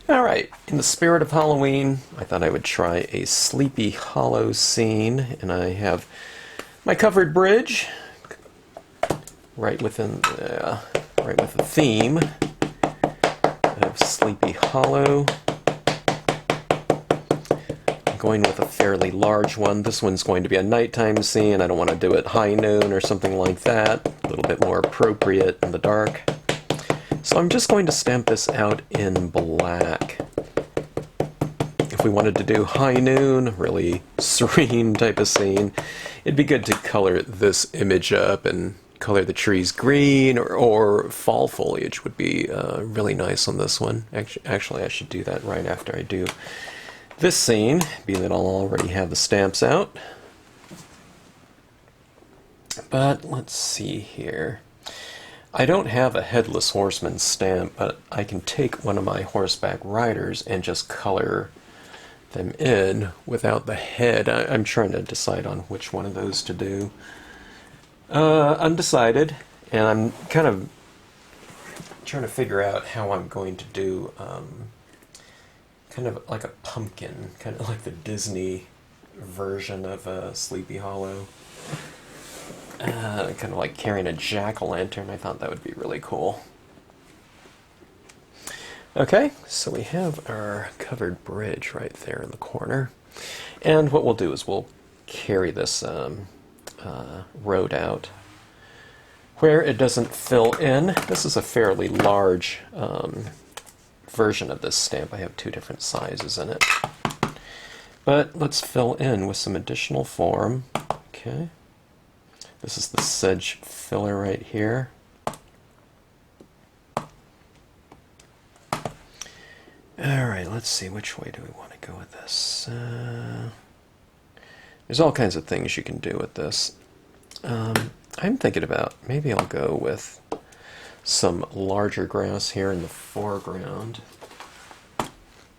Alright, in the spirit of Halloween, I thought I would try a Sleepy Hollow scene, and I have my covered bridge right within the theme of Sleepy Hollow. I'm going with a fairly large one. This one's going to be a nighttime scene. I don't want to do it high noon or something like that. A little bit more appropriate in the dark. So I'm just going to stamp this out in black. If we wanted to do high noon, really serene type of scene, it'd be good to color this image up and color the trees green, or fall foliage would be really nice on this one. Actually, I should do that right after I do this scene, being that I'll already have the stamps out. But let's see here. I don't have a Headless Horseman stamp, but I can take one of my horseback riders and just color them in without the head. I'm trying to decide on which one of those to do. Undecided, and I'm kind of trying to figure out how I'm going to do kind of like a pumpkin, kind of like the Disney version of Sleepy Hollow. Kind of like carrying a jack-o'-lantern. I thought that would be really cool. Okay, so we have our covered bridge right there in the corner. And what we'll do is we'll carry this road out where it doesn't fill in. This is a fairly large version of this stamp. I have two different sizes in it. But let's fill in with some additional form. Okay. This is the sedge filler right here. Alright, let's see, which way do we want to go with this? There's all kinds of things you can do with this. I'm thinking about, maybe I'll go with some larger grass here in the foreground.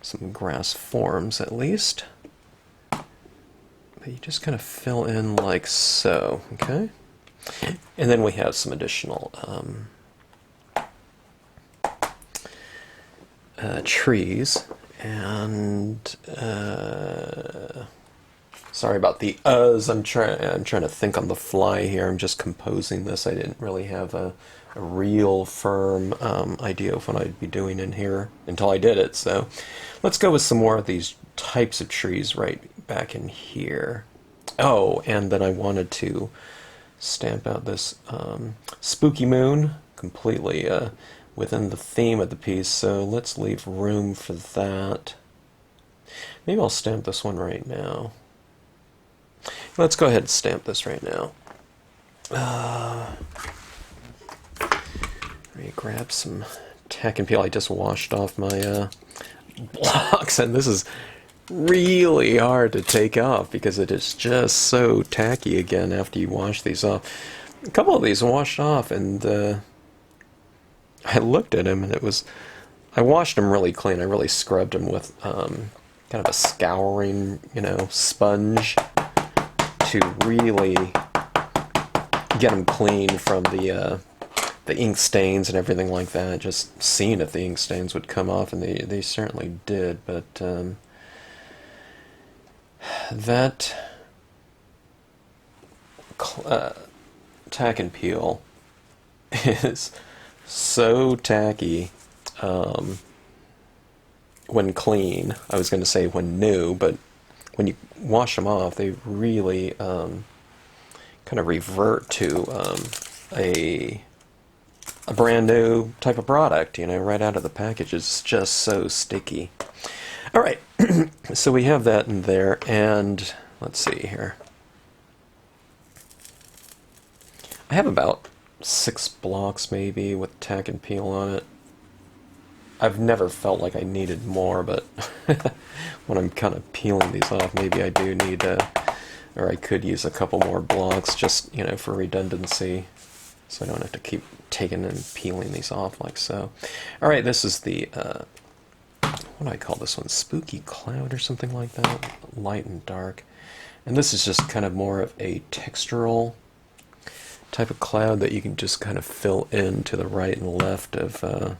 Some grass forms, at least. You just kind of fill in like so, okay? And then we have some additional trees, and sorry about the uhs. I'm trying to think on the fly here. I'm just composing this. I didn't really have a real firm idea of what I'd be doing in here until I did it. So let's go with some more of these types of trees right back in here. Oh, and then I wanted to stamp out this spooky moon completely within the theme of the piece, so let's leave room for that. Maybe I'll stamp this one right now. Let's go ahead and stamp this right now. Let me grab some tack and peel. I just washed off my blocks, and this is really hard to take off because it is just so tacky again after you wash these off. A couple of these washed off, and I looked at them, and I washed them really clean. I really scrubbed them with kind kind of a scouring, you know, sponge to really get them clean from the ink stains and everything like that. Just seeing if the ink stains would come off, and they certainly did. But that tack and peel is so tacky when clean. I was going to say when new, but when you wash them off, they really kind of revert to a brand new type of product, you know, right out of the package. It's just so sticky. All right, so we have that in there, and let's see here. I have about 6 blocks maybe with tack and peel on it. I've never felt like I needed more, but when I'm kind of peeling these off, maybe I do need or I could use a couple more blocks just, you know, for redundancy, so I don't have to keep taking and peeling these off like so. All right, this is the, what do I call this one? Spooky Cloud or something like that? Light and dark. And this is just kind of more of a textural type of cloud that you can just kind of fill in to the right and left of the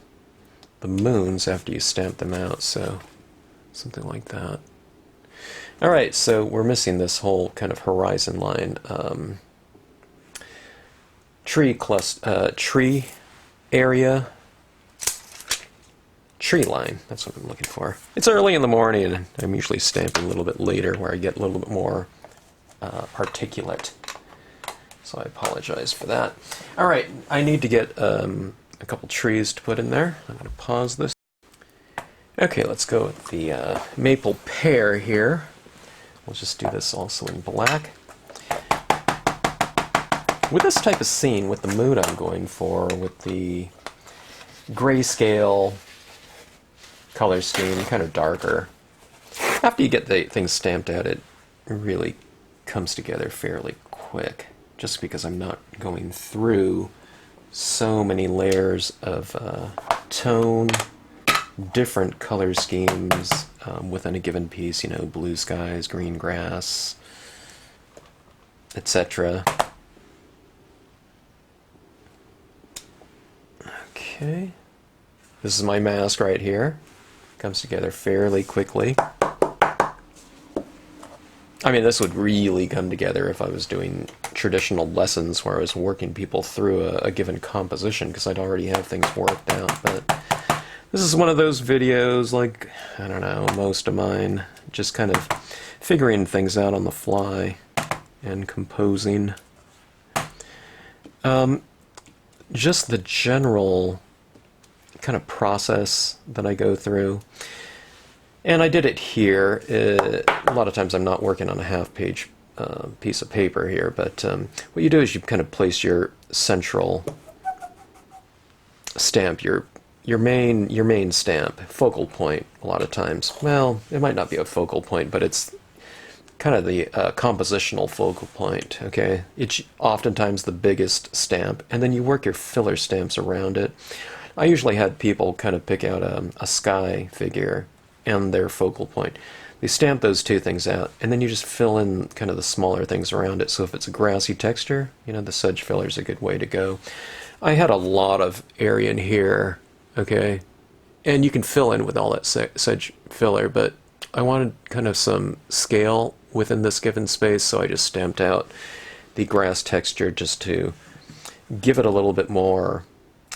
moons after you stamp them out, so something like that. All right, so we're missing this whole kind of horizon line, tree area, tree line. That's what I'm looking for. It's early in the morning, and I'm usually stamping a little bit later, where I get a little bit more articulate. So I apologize for that. All right, I need to get a couple trees to put in there. I'm going to pause this. Okay, let's go with the maple pear here. We'll just do this also in black. With this type of scene, with the mood I'm going for, with the grayscale color scheme, kind of darker, after you get the things stamped out, it really comes together fairly quick, just because I'm not going through so many layers of tone, different color schemes within a given piece, you know, blue skies, green grass, etc. Okay, this is my mask right here. Comes together fairly quickly. I mean, this would really come together if I was doing traditional lessons where I was working people through a given composition, because I'd already have things worked out. But this is one of those videos, like, I don't know, most of mine, just kind of figuring things out on the fly and composing. Just the general kind of process that I go through. And I did it here. A lot of times I'm not working on a half-page piece of paper here, but what you do is you kind of place your central stamp, your main stamp, focal point. A lot of times, well, it might not be a focal point, but it's kind of the compositional focal point. Okay, it's oftentimes the biggest stamp, and then you work your filler stamps around it. I usually had people kind of pick out a sky figure and their focal point. They stamp those two things out, and then you just fill in kind of the smaller things around it. So if it's a grassy texture, you know, the sedge filler is a good way to go. I had a lot of area in here, okay, and you can fill in with all that sedge filler, but I wanted kind of some scale within this given space, so I just stamped out the grass texture just to give it a little bit more,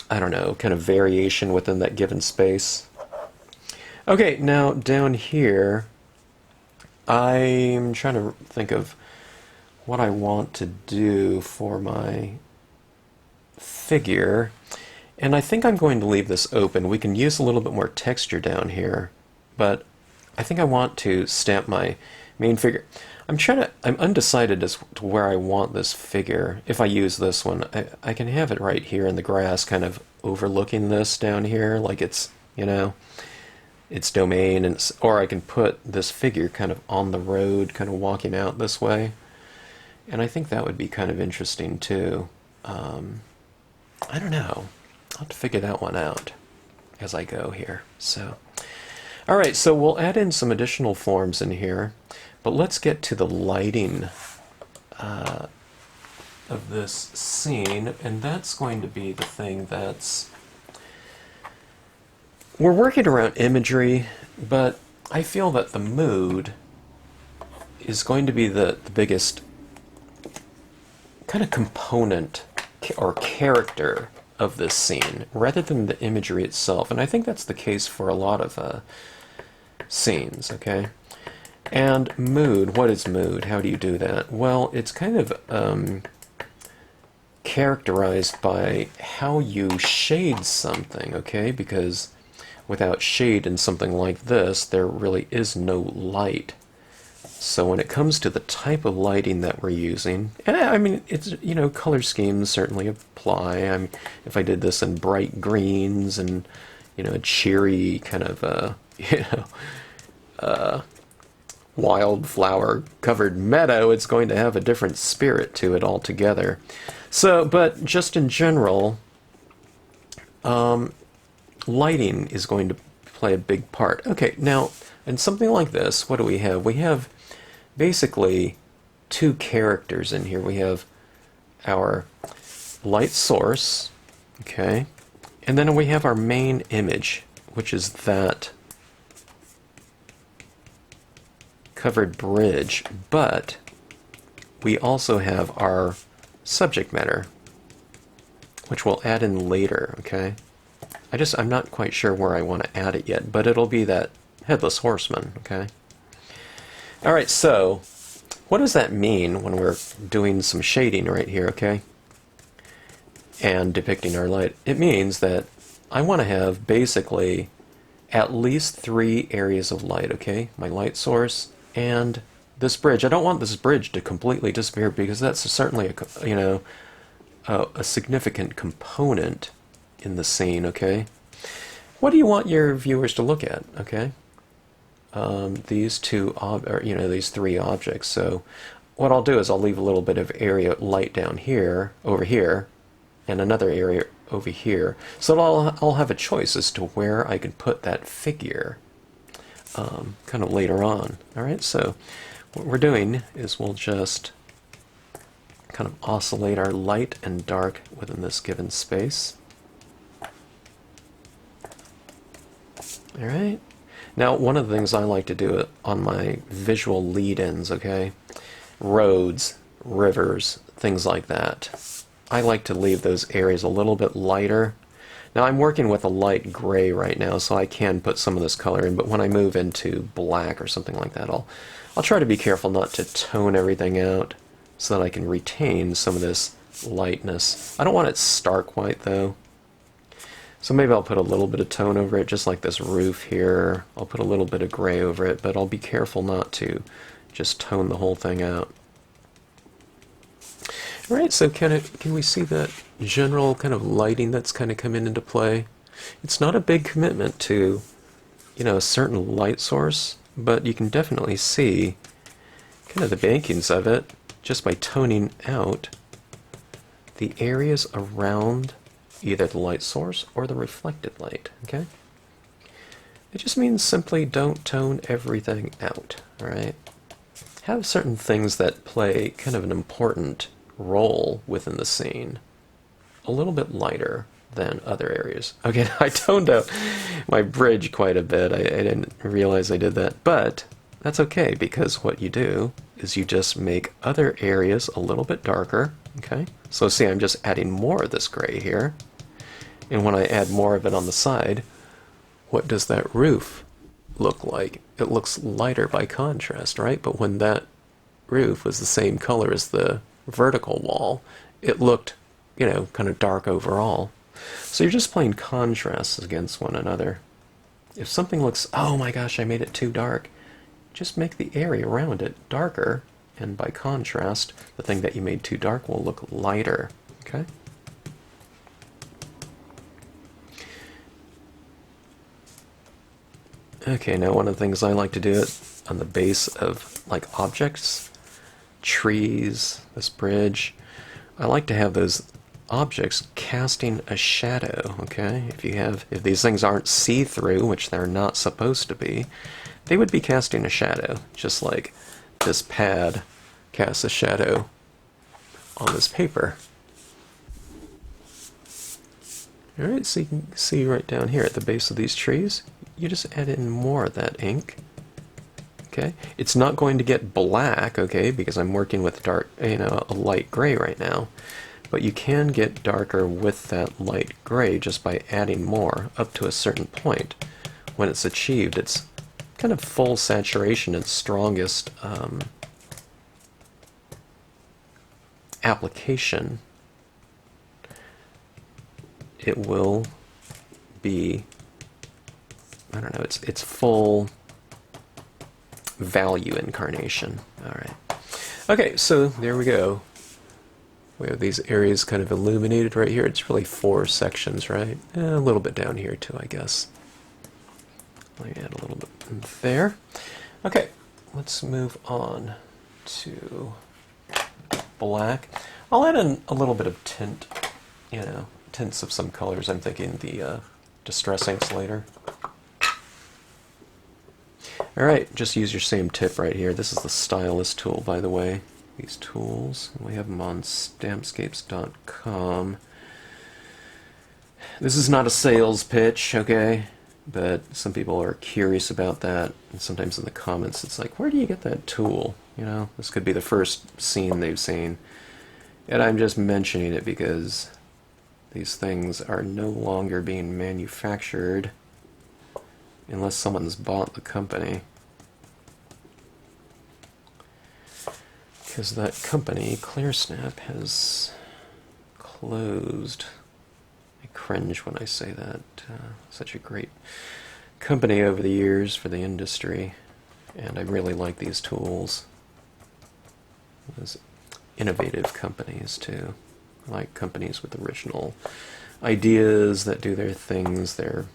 I don't know, kind of variation within that given space. Okay, now down here, I'm trying to think of what I want to do for my figure, and I think I'm going to leave this open. We can use a little bit more texture down here, but I think I want to stamp my main figure. I'm undecided as to where I want this figure. If I use this one, I can have it right here in the grass, kind of overlooking this down here, like it's, you know, its domain, and or I can put this figure kind of on the road, kind of walking out this way, and I think that would be kind of interesting too. I don't know. I'll have to figure that one out as I go here. So, Alright, so we'll add in some additional forms in here, but let's get to the lighting of this scene, and that's going to be the thing that's... We're working around imagery, but I feel that the mood is going to be the biggest kind of component or character of this scene, rather than the imagery itself. And I think that's the case for a lot of scenes, okay? And mood, what is mood? How do you do that? Well, it's kind of characterized by how you shade something, okay? Because without shade in something like this, there really is no light. So when it comes to the type of lighting that we're using, and I mean, it's, you know, color schemes certainly apply. If I did this in bright greens and, you know, a cheery kind of, you know, wildflower covered meadow, it's going to have a different spirit to it altogether. So, but just in general, lighting is going to play a big part. Okay, now, in something like this, what do we have? We have basically two characters in here. We have our light source, okay, and then we have our main image, which is that covered bridge, but we also have our subject matter, which we'll add in later, okay? I'm not quite sure where I want to add it yet, but it'll be that Headless Horseman, okay? Alright, so what does that mean when we're doing some shading right here, okay? And depicting our light? It means that I want to have basically at least 3 areas of light, okay? My light source and this bridge. I don't want this bridge to completely disappear because that's certainly a, you know, a significant component in the scene, okay? What do you want your viewers to look at, okay? These two, you know, these 3 objects. So what I'll do is I'll leave a little bit of area light down here, over here, and another area over here. So I'll have a choice as to where I can put that figure kind of later on. All right, so what we're doing is we'll just kind of oscillate our light and dark within this given space. All right. Now, one of the things I like to do on my visual lead-ins, okay, roads, rivers, things like that, I like to leave those areas a little bit lighter. Now, I'm working with a light gray right now, so I can put some of this color in, but when I move into black or something like that, I'll try to be careful not to tone everything out so that I can retain some of this lightness. I don't want it stark white, though. So maybe I'll put a little bit of tone over it, just like this roof here. I'll put a little bit of gray over it, but I'll be careful not to just tone the whole thing out. All right, so can we see that general kind of lighting that's kind of coming into play? It's not a big commitment to, you know, a certain light source, but you can definitely see kind of the makings of it just by toning out the areas around either the light source or the reflected light, okay? It just means simply don't tone everything out, all right? Have certain things that play kind of an important role within the scene a little bit lighter than other areas. Okay, I toned out my bridge quite a bit. I didn't realize I did that, but that's okay because what you do is you just make other areas a little bit darker, okay? So see, I'm just adding more of this gray here. And when I add more of it on the side, what does that roof look like? It looks lighter by contrast, right? But when that roof was the same color as the vertical wall, it looked, you know, kind of dark overall. So you're just playing contrasts against one another. If something looks, oh my gosh, I made it too dark, just make the area around it darker, and by contrast, the thing that you made too dark will look lighter, okay? Okay, now one of the things I like to do it on the base of like objects, trees, this bridge, I like to have those objects casting a shadow, okay? If these things aren't see-through, which they're not supposed to be, they would be casting a shadow, just like this pad casts a shadow on this paper. Alright, so you can see right down here at the base of these trees, you just add in more of that ink. Okay, it's not going to get black, okay, because I'm working with dark, a light gray right now. But you can get darker with that light gray just by adding more up to a certain point. When it's achieved, it's kind of full saturation and strongest application. It will be, I don't know, it's full value incarnation. Alright. Okay, so there we go. We have these areas kind of illuminated right here. It's really 4 sections, right? A little bit down here too, I guess. Let me add a little bit there. Okay, let's move on to black. I'll add in a little bit of tint, tints of some colors. I'm thinking the distress inks later. Alright, just use your same tip right here. This is the stylus tool, by the way. These tools, we have them on Stampscapes.com. This is not a sales pitch, okay? But some people are curious about that, and sometimes in the comments it's like, where do you get that tool? This could be the first scene they've seen. And I'm just mentioning it because these things are no longer being manufactured unless someone's bought the company. Because that company, ClearSnap, has closed. I cringe when I say that. Such a great company over the years for the industry, and I really like these tools. Those innovative companies too. I like companies with original ideas that do their things. Their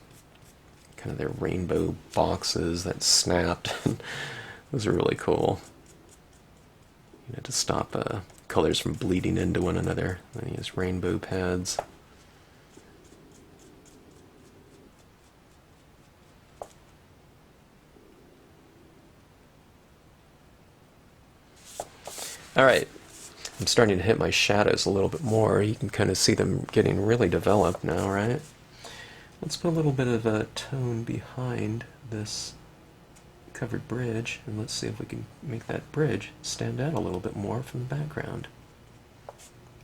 kind of their rainbow boxes that snapped. Those are really cool. To stop colors from bleeding into one another. They use rainbow pads. Alright, I'm starting to hit my shadows a little bit more. You can kind of see them getting really developed now, right? Let's put a little bit of a tone behind this covered bridge, and let's see if we can make that bridge stand out a little bit more from the background.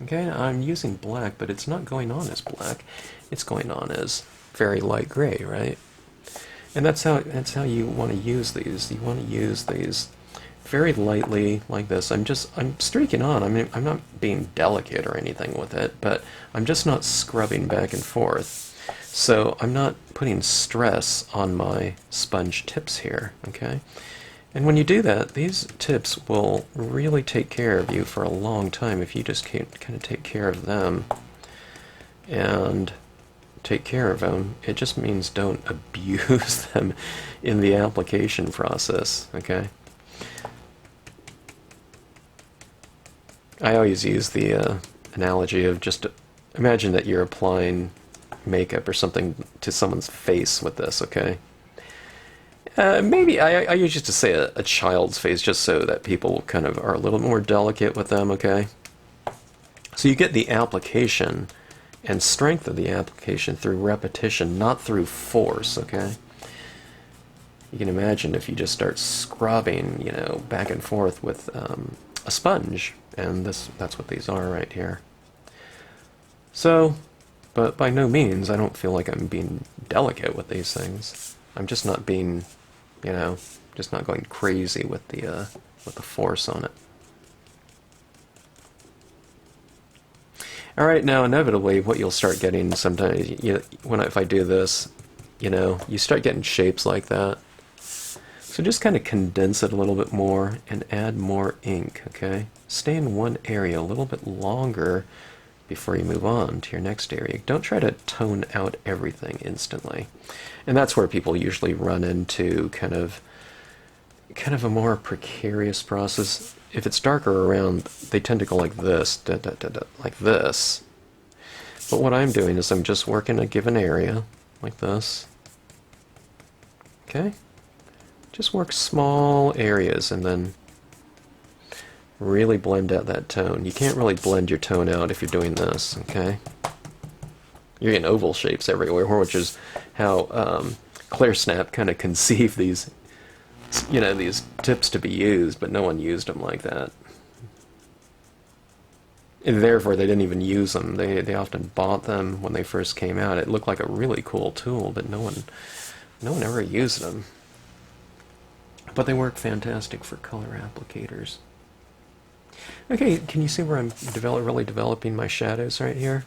Okay, now I'm using black, but it's not going on as black. It's going on as very light gray, right? And that's how you want to use these. You want to use these very lightly like this. I'm streaking on. I mean, I'm not being delicate or anything with it, but I'm just not scrubbing back and forth. So I'm not putting stress on my sponge tips here, okay? And when you do that, these tips will really take care of you for a long time if you just kind of take care of them and take care of them. It just means don't abuse them in the application process, okay? I always use the analogy of just imagine that you're applying makeup or something to someone's face with this, okay? Maybe I use just to say a child's face, just so that people kind of are a little more delicate with them, okay? So you get the application and strength of the application through repetition, not through force, okay? You can imagine if you just start scrubbing, back and forth with a sponge, and that's what these are right here. So, but by no means, I don't feel like I'm being delicate with these things. I'm just not being, just not going crazy with the force on it. All right, now inevitably, what you'll start getting sometimes, if I do this, you start getting shapes like that. So just kind of condense it a little bit more and add more ink, okay? Stay in one area a little bit longer before you move on to your next area. Don't try to tone out everything instantly. And that's where people usually run into kind of a more precarious process. If it's darker around, they tend to go like this, like this. But what I'm doing is I'm just working a given area, like this. Okay? Just work small areas and then really blend out that tone. You can't really blend your tone out if you're doing this, okay? You're getting oval shapes everywhere, which is how ClearSnap kind of conceived these, you know, these tips to be used, but no one used them like that. And therefore, they didn't even use them. They often bought them when they first came out. It looked like a really cool tool, but no one ever used them. But they work fantastic for color applicators. Okay, can you see where I'm really developing my shadows right here?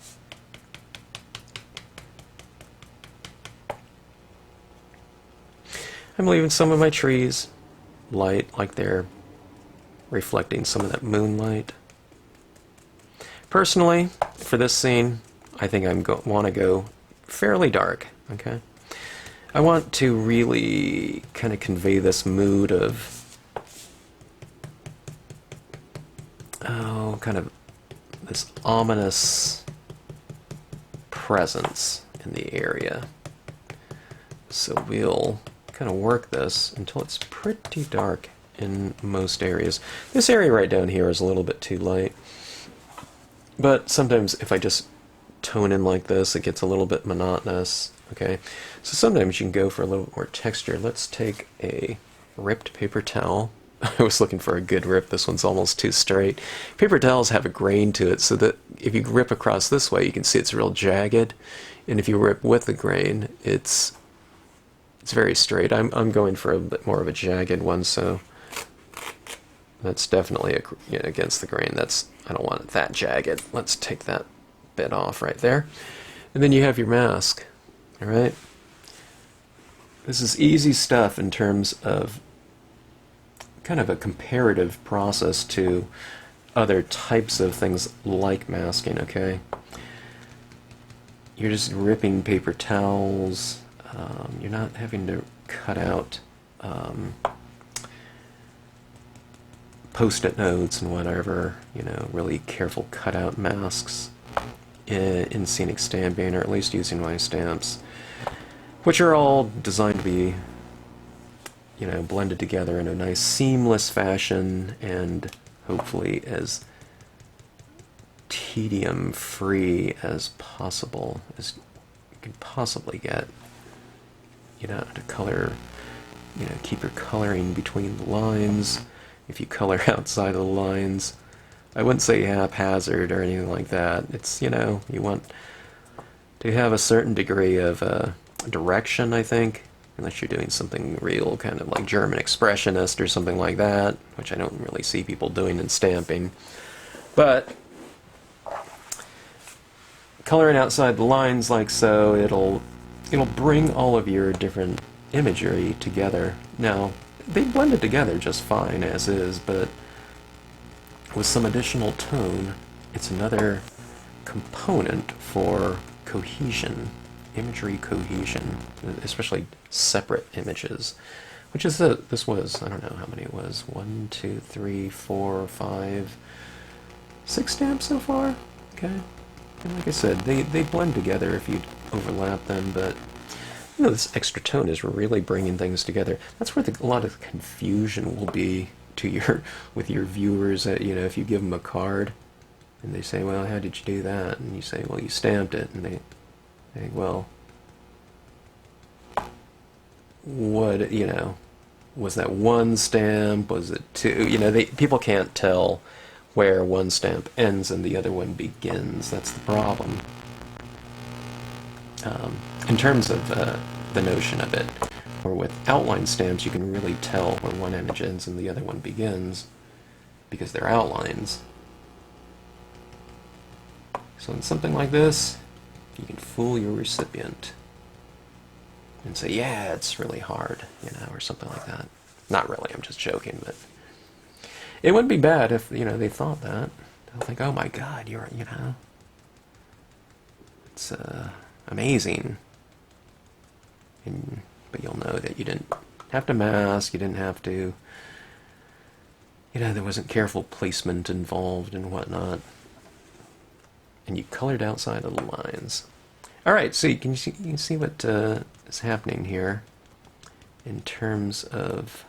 I'm leaving some of my trees light, like they're reflecting some of that moonlight. Personally, for this scene, I think I want to go fairly dark, okay? I want to really kind of convey this mood of, oh, kind of this ominous presence in the area. So we'll kind of work this until it's pretty dark in most areas. This area right down here is a little bit too light. But sometimes if I just tone in like this, it gets a little bit monotonous, okay? So sometimes you can go for a little more texture. Let's take a ripped paper towel. I was looking for a good rip. This one's almost too straight. Paper towels have a grain to it, so that if you rip across this way, you can see it's real jagged. And if you rip with the grain, it's very straight. I'm going for a bit more of a jagged one, so that's definitely against the grain. I don't want it that jagged. Let's take that bit off right there. And then you have your mask. All right? This is easy stuff in terms of kind of a comparative process to other types of things like masking, okay? You're just ripping paper towels. You're not having to cut out post-it notes and whatever, you know, really careful cutout masks in scenic stamping, or at least using my stamps, which are all designed to be, you know, blended together in a nice seamless fashion and hopefully as tedium-free as possible, as you can possibly get. You don't have to color, you know, keep your coloring between the lines. If you color outside of the lines, I wouldn't say haphazard or anything like that. It's, you know, you want to have a certain degree of direction, I think, unless you're doing something real, kind of like German expressionist or something like that, which I don't really see people doing in stamping. But coloring outside the lines like so, it'll bring all of your different imagery together. Now, they blended together just fine as is, but with some additional tone, it's another component for cohesion, imagery cohesion, especially separate images, which is this was, I don't know how many it was, 1, 2, 3, 4, 5, 6 stamps so far, okay? And like I said, they blend together if you overlap them, but you know, this extra tone is really bringing things together. That's where a lot of confusion will be with your viewers. You know, if you give them a card and they say, "Well, how did you do that?" and you say, "Well, you stamped it," and they say, "Well, what? You know, was that one stamp? Was it two?" You know, people can't tell where one stamp ends and the other one begins. That's the problem. In terms of the notion of it, or with outline stamps, you can really tell where one image ends and the other one begins because they're outlines. So in something like this, you can fool your recipient and say, "Yeah, it's really hard," you know, or something like that. Not really, I'm just joking, but it wouldn't be bad if, you know, they thought that. They'll think, "Oh my God, you know, it's amazing." But you'll know that you didn't have to mask, you didn't have to, you know, there wasn't careful placement involved and whatnot. and you colored outside of the lines. Alright, so you can see what is happening here in terms of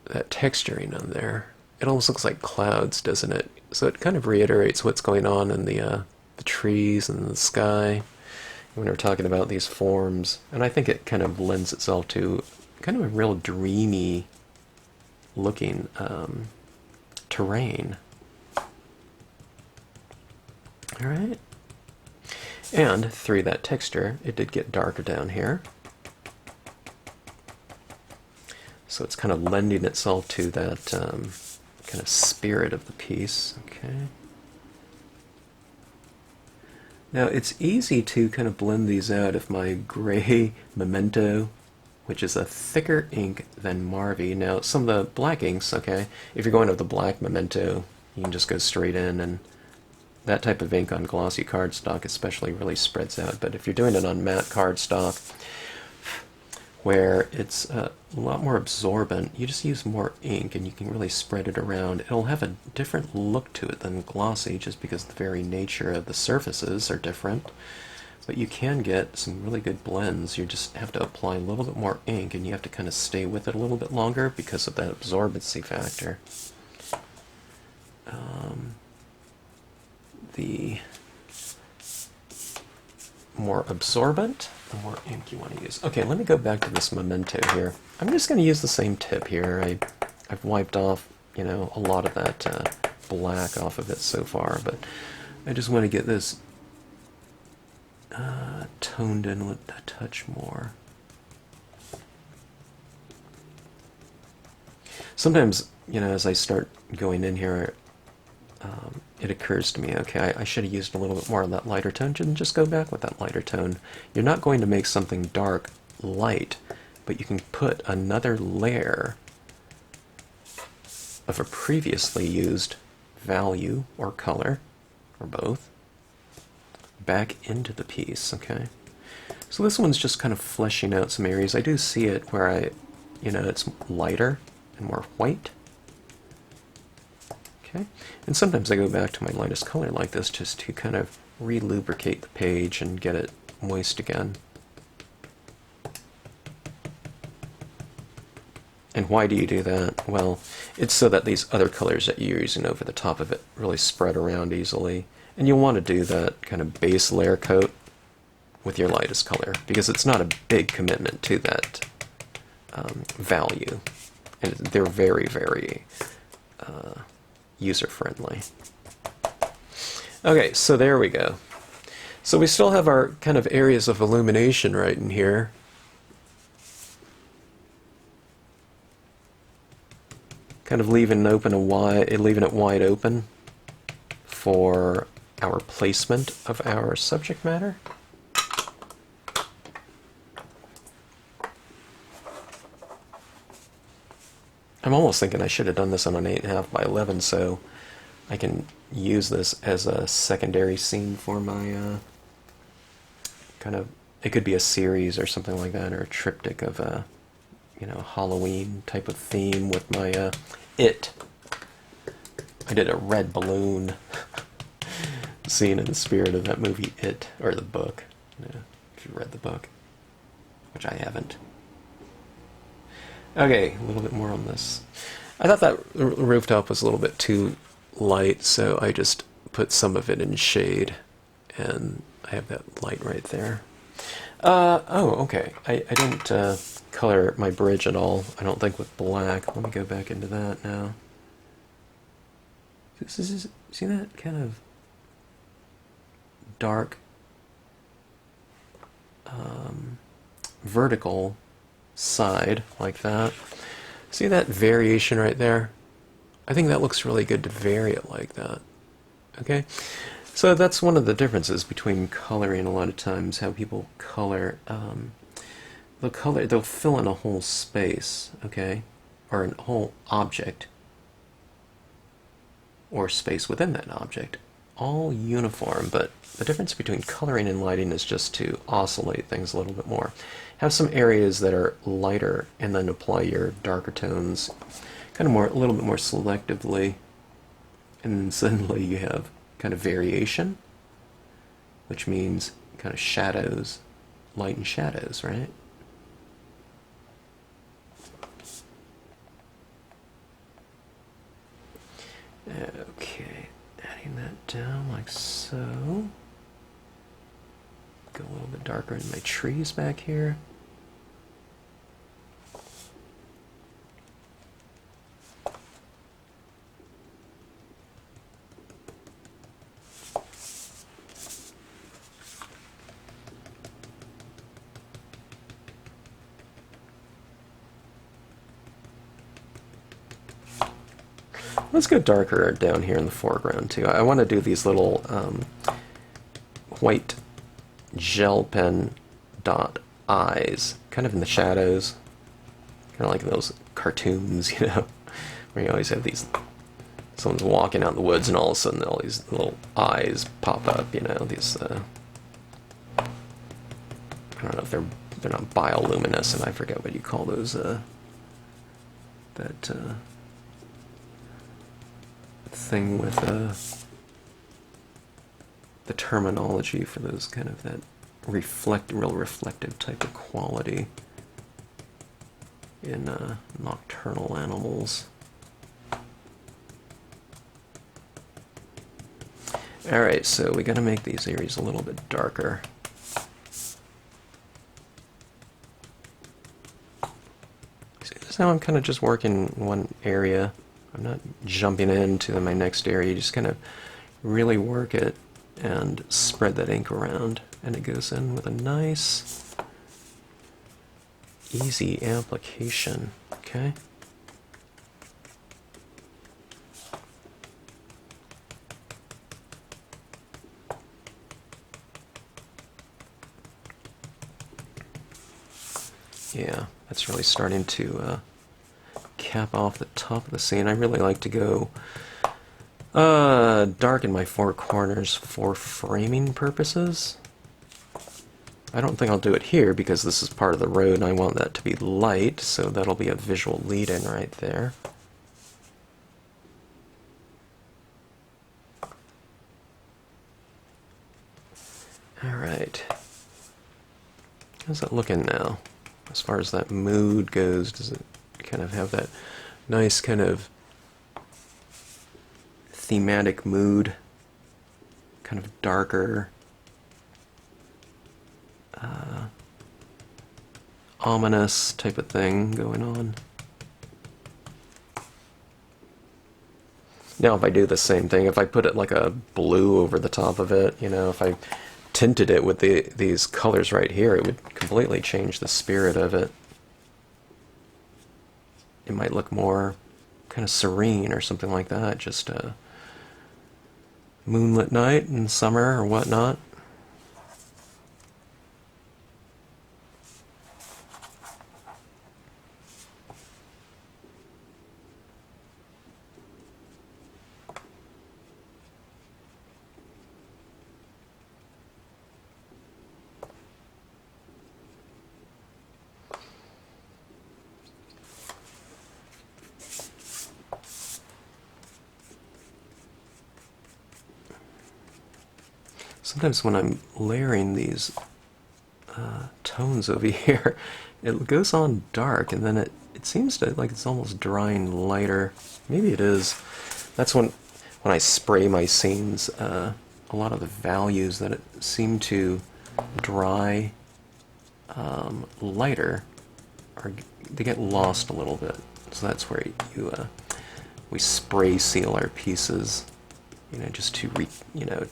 that texturing on there. It almost looks like clouds, doesn't it? So it kind of reiterates what's going on in the trees and the sky when we're talking about these forms. And I think it kind of lends itself to kind of a real dreamy looking terrain. Alright. And through that texture, it did get darker down here. So it's kind of lending itself to that kind of spirit of the piece. Okay. Now it's easy to kind of blend these out if my gray Memento, which is a thicker ink than Marvy. Now some of the black inks, okay, if you're going with the black Memento, you can just go straight in, and that type of ink on glossy cardstock especially really spreads out. But if you're doing it on matte cardstock, where it's a lot more absorbent, you just use more ink and you can really spread it around. It'll have a different look to it than glossy, just because the very nature of the surfaces are different. But you can get some really good blends. You just have to apply a little bit more ink, and you have to kind of stay with it a little bit longer because of that absorbency factor. The more absorbent, the more ink you want to use. Okay, let me go back to this Memento here. I'm just going to use the same tip here. I've wiped off, you know, a lot of that black off of it so far, but I just want to get this toned in a touch more. Sometimes, you know, as I start going in here, it occurs to me, okay, I should have used a little bit more of that lighter tone. Just go back with that lighter tone. You're not going to make something dark light, but you can put another layer of a previously used value or color, or both, back into the piece, okay? So this one's just kind of fleshing out some areas. I do see it where you know, it's lighter and more white. Okay, and sometimes I go back to my lightest color like this just to kind of re-lubricate the page and get it moist again. And why do you do that? Well, it's so that these other colors that you're using over the top of it really spread around easily. And you'll want to do that kind of base layer coat with your lightest color, because it's not a big commitment to that value. And they're very, very user-friendly. Okay, so there we go. So we still have our kind of areas of illumination right in here. Kind of leaving it wide open for our placement of our subject matter. I'm almost thinking I should have done this on an 8.5 by 11 so I can use this as a secondary scene for my kind of, it could be a series or something like that, or a triptych of a, you know, Halloween type of theme with my It. I did a red balloon scene in the spirit of that movie It, or the book, if you read the book, which I haven't. Okay, a little bit more on this. I thought that rooftop was a little bit too light, so I just put some of it in shade, and I have that light right there. Oh, okay. I didn't color my bridge at all, I don't think, with black. Let me go back into that now. See that kind of dark vertical side like that? See that variation right there? I think that looks really good to vary it like that. Okay? So that's one of the differences between coloring a lot of times, how people color. They'll fill in a whole space, okay? Or a whole object, or space within that object. All uniform, but the difference between coloring and lighting is just to oscillate things a little bit more. Have some areas that are lighter, and then apply your darker tones kind of more, a little bit more selectively. And suddenly you have kind of variation, which means kind of shadows, light and shadows, right? Okay, adding that down like so. Go a little bit darker in my trees back here. Let's go darker down here in the foreground too. I want to do these little white gel pen dot eyes, kind of in the shadows, kind of like those cartoons, you know, where you always have these, someone's walking out in the woods and all of a sudden all these little eyes pop up, you know, these, I don't know if they're not bioluminescent, I forget what you call those, that thing with the terminology for those kind of that real reflective type of quality in nocturnal animals. Alright, so we gotta make these areas a little bit darker. See how I'm kind of just working one area. I'm not jumping into my next area, you just kind of really work it and spread that ink around, and it goes in with a nice, easy application, okay? Yeah, that's really starting to cap off the top of the scene. I really like to go darken my four corners for framing purposes. I don't think I'll do it here because this is part of the road and I want that to be light, so that'll be a visual lead-in right there. Alright. How's that looking now? As far as that mood goes, does it kind of have that nice kind of thematic mood, kind of darker, ominous type of thing going on? Now if I do the same thing, if I put it like a blue over the top of it, you know, if I tinted it with these colors right here, it would completely change the spirit of it. It might look more kind of serene or something like that, just a moonlit night in summer or whatnot. Sometimes when I'm layering these tones over here, it goes on dark and then it seems to like it's almost drying lighter. Maybe it is. That's when I spray my scenes, a lot of the values that it seem to dry lighter, they get lost a little bit. So that's where we spray seal our pieces, you know, just to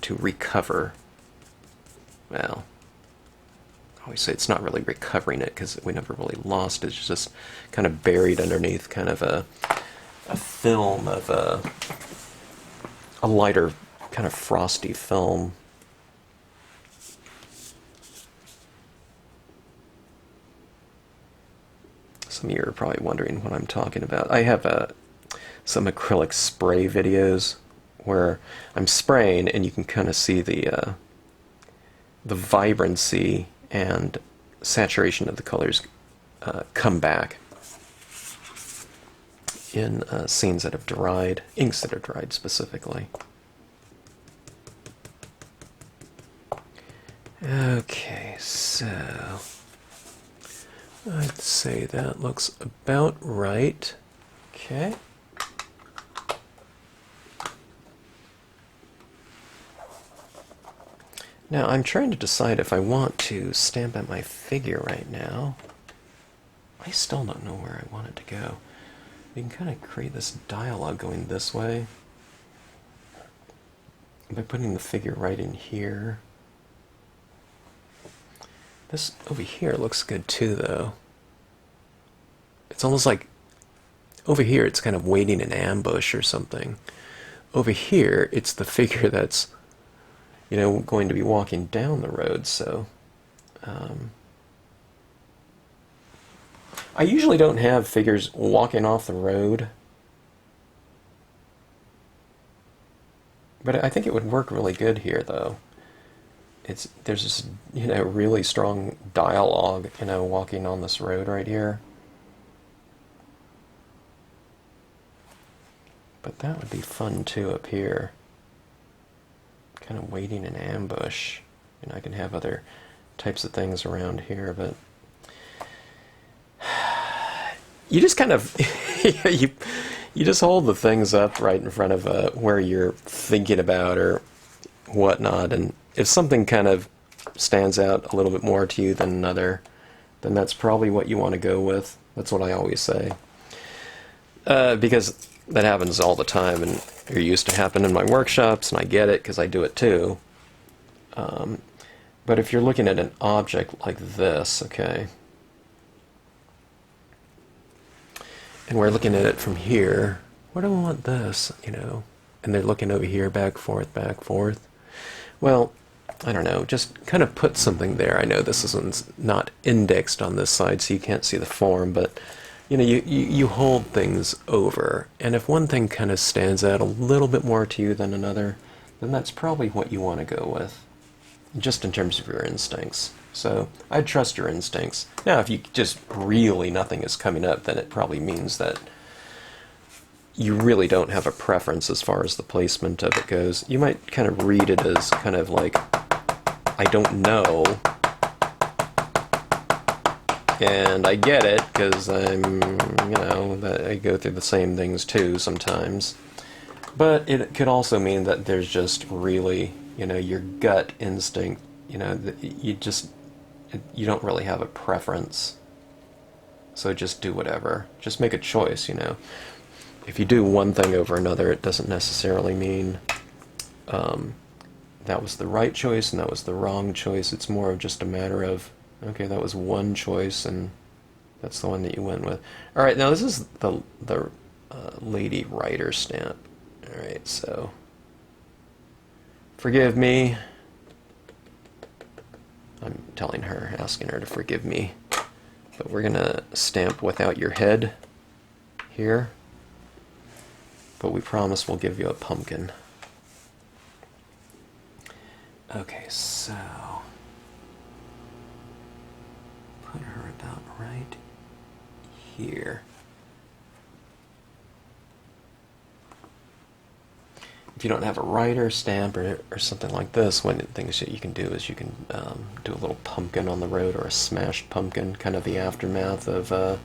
to recover. Well, I always say it's not really recovering it because we never really lost it. It's just kind of buried underneath kind of a film of a lighter kind of frosty film. Some of you are probably wondering what I'm talking about. I have some acrylic spray videos where I'm spraying and you can kind of see the vibrancy and saturation of the colors come back. in scenes that have dried, inks that have dried specifically. Okay, so I'd say that looks about right. Okay. Now I'm trying to decide if I want to stamp out my figure right now. I still don't know where I want it to go. We can kind of create this dialogue going this way by putting the figure right in here. This over here looks good too, though. It's almost like over here it's kind of waiting in ambush or something. Over here it's the figure that's, you know, going to be walking down the road, so I usually don't have figures walking off the road, but I think it would work really good here, though. There's this, you know, really strong dialogue, you know, walking on this road right here. But that would be fun too up here. Kind of waiting in ambush. You know, I can have other types of things around here, but you just kind of you just hold the things up right in front of where you're thinking about or whatnot, and if something kind of stands out a little bit more to you than another, then that's probably what you want to go with. That's what I always say, because that happens all the time, and it used to happen in my workshops, and I get it because I do it too. But if you're looking at an object like this, okay, and we're looking at it from here, where do I want this, you know? And they're looking over here, back, forth. Well, I don't know, just kind of put something there. I know this is not indexed on this side, so you can't see the form, but you know, you hold things over, and if one thing kind of stands out a little bit more to you than another, then that's probably what you want to go with, just in terms of your instincts. So I'd trust your instincts. Now, if you just really nothing is coming up, then it probably means that you really don't have a preference as far as the placement of it goes. You might kind of read it as kind of like, I don't know. And I get it, because I'm, you know, I go through the same things too sometimes. But it could also mean that there's just really, you know, your gut instinct, you know, you don't really have a preference. So just do whatever. Just make a choice, you know. If you do one thing over another, it doesn't necessarily mean that was the right choice and that was the wrong choice. It's more of just a matter of, okay, that was one choice, and that's the one that you went with. All right, now this is the Lady Rider stamp. All right, so forgive me. I'm telling her, asking her to forgive me. But we're gonna stamp without your head here. But we promise we'll give you a pumpkin. Okay, so put her about right here. If you don't have a rider stamp or something like this, one of the things that you can do is you can do a little pumpkin on the road, or a smashed pumpkin, kind of the aftermath of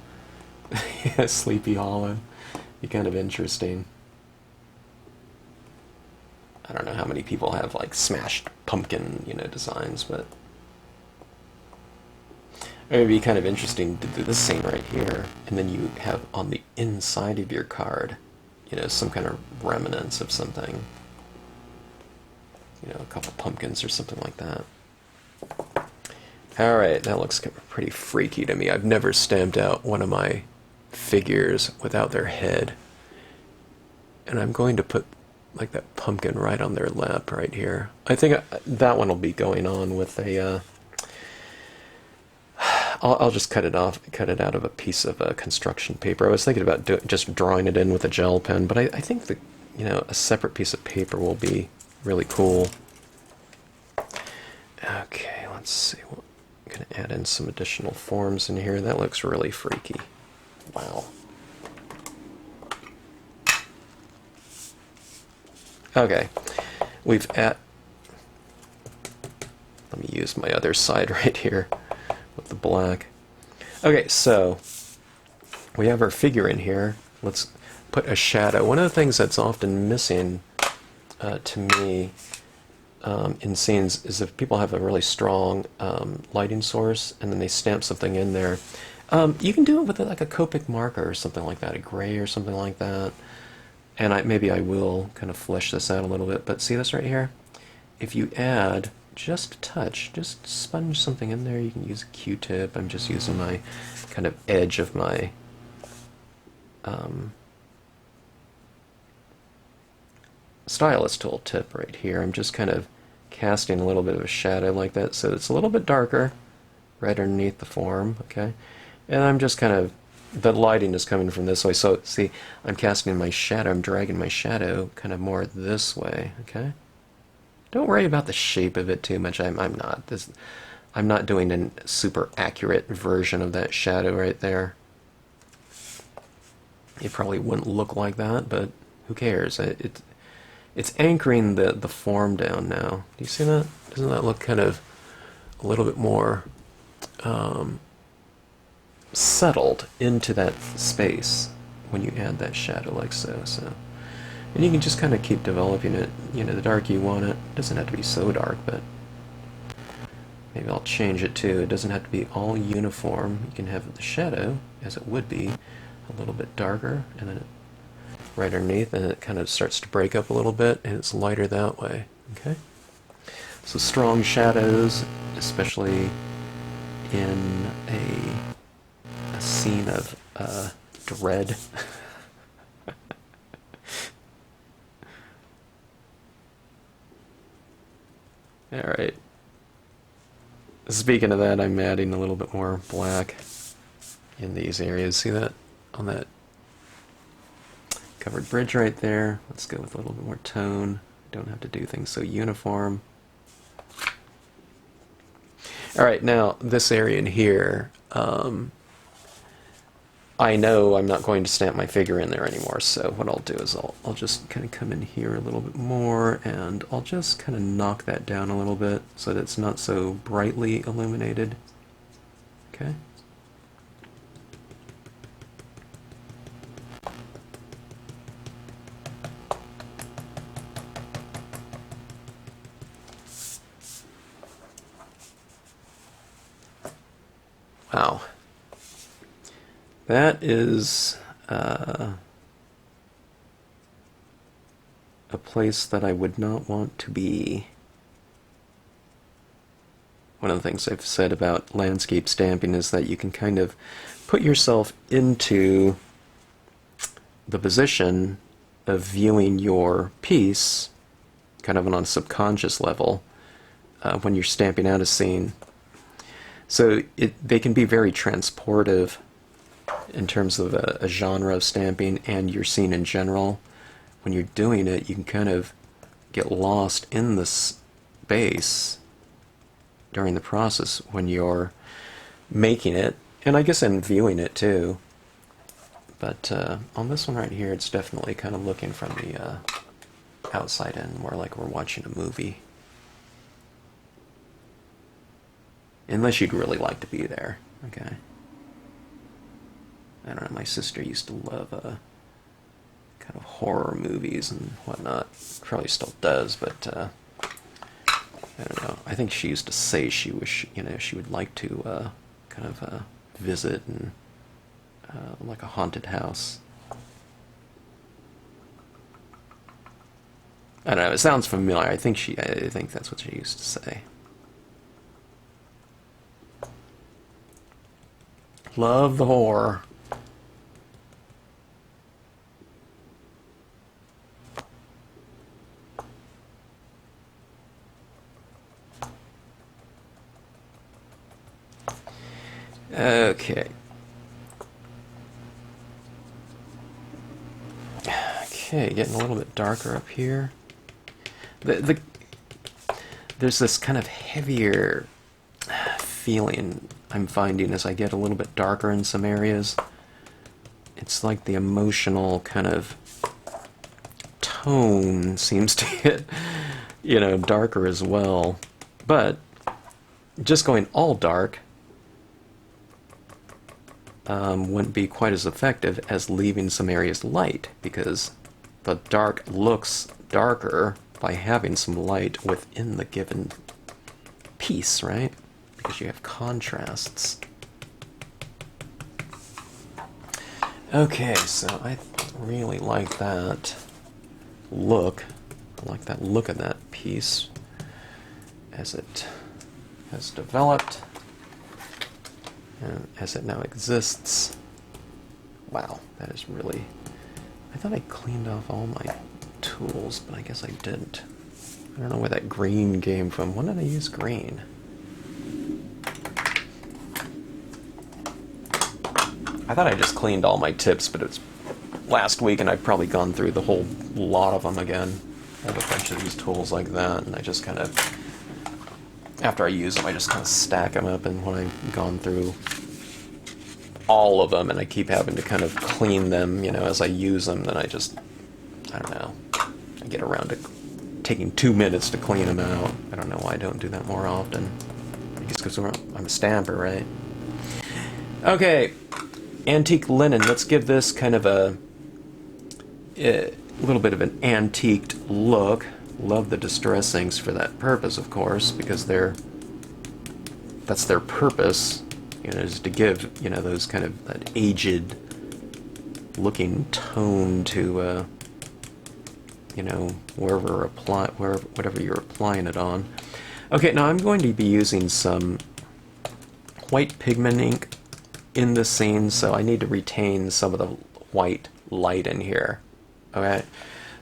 Sleepy Hollow. Be kind of interesting. I don't know how many people have like smashed pumpkin, you know, designs, but it would be kind of interesting to do the same right here, and then you have on the inside of your card, you know, some kind of remnants of something. You know, a couple pumpkins or something like that. Alright, that looks pretty freaky to me. I've never stamped out one of my figures without their head. And I'm going to put like that pumpkin right on their lap right here. I think that one will be going on with a I'll just cut it out of a piece of construction paper. I was thinking about just drawing it in with a gel pen, but I think that, you know, a separate piece of paper will be really cool. Okay, let's see. I'm going to add in some additional forms in here. That looks really freaky. Wow. Okay, we've at. Let me use my other side right here with the black. Okay, so we have our figure in here. Let's put a shadow. One of the things that's often missing to me in scenes is if people have a really strong lighting source and then they stamp something in there. You can do it with like a Copic marker or something like that, a gray or something like that. And maybe I will kind of flesh this out a little bit, but see this right here? If you add just a touch, just sponge something in there, you can use a Q-tip. I'm just using my kind of edge of my stylus tool tip right here. I'm just kind of casting a little bit of a shadow like that, so it's a little bit darker right underneath the form, okay? And I'm just kind of, the lighting is coming from this way, so see, I'm casting my shadow, I'm dragging my shadow kind of more this way, okay? Don't worry about the shape of it too much. I'm not doing a super accurate version of that shadow right there. It probably wouldn't look like that, but who cares? It's anchoring the form down now. Do you see that? Doesn't that look kind of a little bit more settled into that space when you add that shadow like so? And you can just kind of keep developing it. You know, the darker you want it. It doesn't have to be so dark, but maybe I'll change it too. It doesn't have to be all uniform. You can have the shadow, as it would be, a little bit darker, and then right underneath, and it kind of starts to break up a little bit, and it's lighter that way. Okay? So strong shadows, especially in a scene of dread. Alright. Speaking of that, I'm adding a little bit more black in these areas. See that? On that covered bridge right there. Let's go with a little bit more tone. Don't have to do things so uniform. Alright, now this area in here, I know I'm not going to stamp my figure in there anymore, so what I'll do is I'll just kind of come in here a little bit more, and I'll just kind of knock that down a little bit so that it's not so brightly illuminated. Okay? Wow. That is a place that I would not want to be. One of the things I've said about landscape stamping is that you can kind of put yourself into the position of viewing your piece kind of on a subconscious level when you're stamping out a scene. So they can be very transportive in terms of a genre of stamping and your scene in general. When you're doing it, you can kind of get lost in the space during the process when you're making it, and I guess in viewing it too. But on this one right here, it's definitely kind of looking from the outside in, more like we're watching a movie. Unless you'd really like to be there, okay? I don't know, my sister used to love kind of horror movies and whatnot. Probably still does, but I don't know. I think she used to say she wish, she would like to kind of visit and like a haunted house. I don't know, it sounds familiar. I think that's what she used to say. Love the horror. Okay. Okay, getting a little bit darker up here. There's this kind of heavier feeling I'm finding as I get a little bit darker in some areas. It's like the emotional kind of tone seems to get, you know, darker as well. But just going all dark wouldn't be quite as effective as leaving some areas light, because the dark looks darker by having some light within the given piece, right? Because you have contrasts. Okay, so I really like that look. I like that look of that piece as it has developed and as it now exists. Wow, that is really... I thought I cleaned off all my tools, but I guess I didn't. I don't know where that green came from. When did I use green? I thought I just cleaned all my tips, but it's last week and I've probably gone through the whole lot of them again. I have a bunch of these tools like that, and I just kind of, after I use them, I just kind of stack them up, and when I've gone through all of them and I keep having to kind of clean them, you know, as I use them, then I just, I don't know, I get around to taking 2 minutes to clean them out. I don't know why I don't do that more often. I guess because I'm a stamper, right? Okay, antique linen. Let's give this kind of a little bit of an antiqued look. Love the distress inks for that purpose, of course, because that's their purpose, you know, is to give, you know, those kind of that aged looking tone to you know, whatever you're applying it on. Okay, now I'm going to be using some white pigment ink in the scene, so I need to retain some of the white light in here. Okay,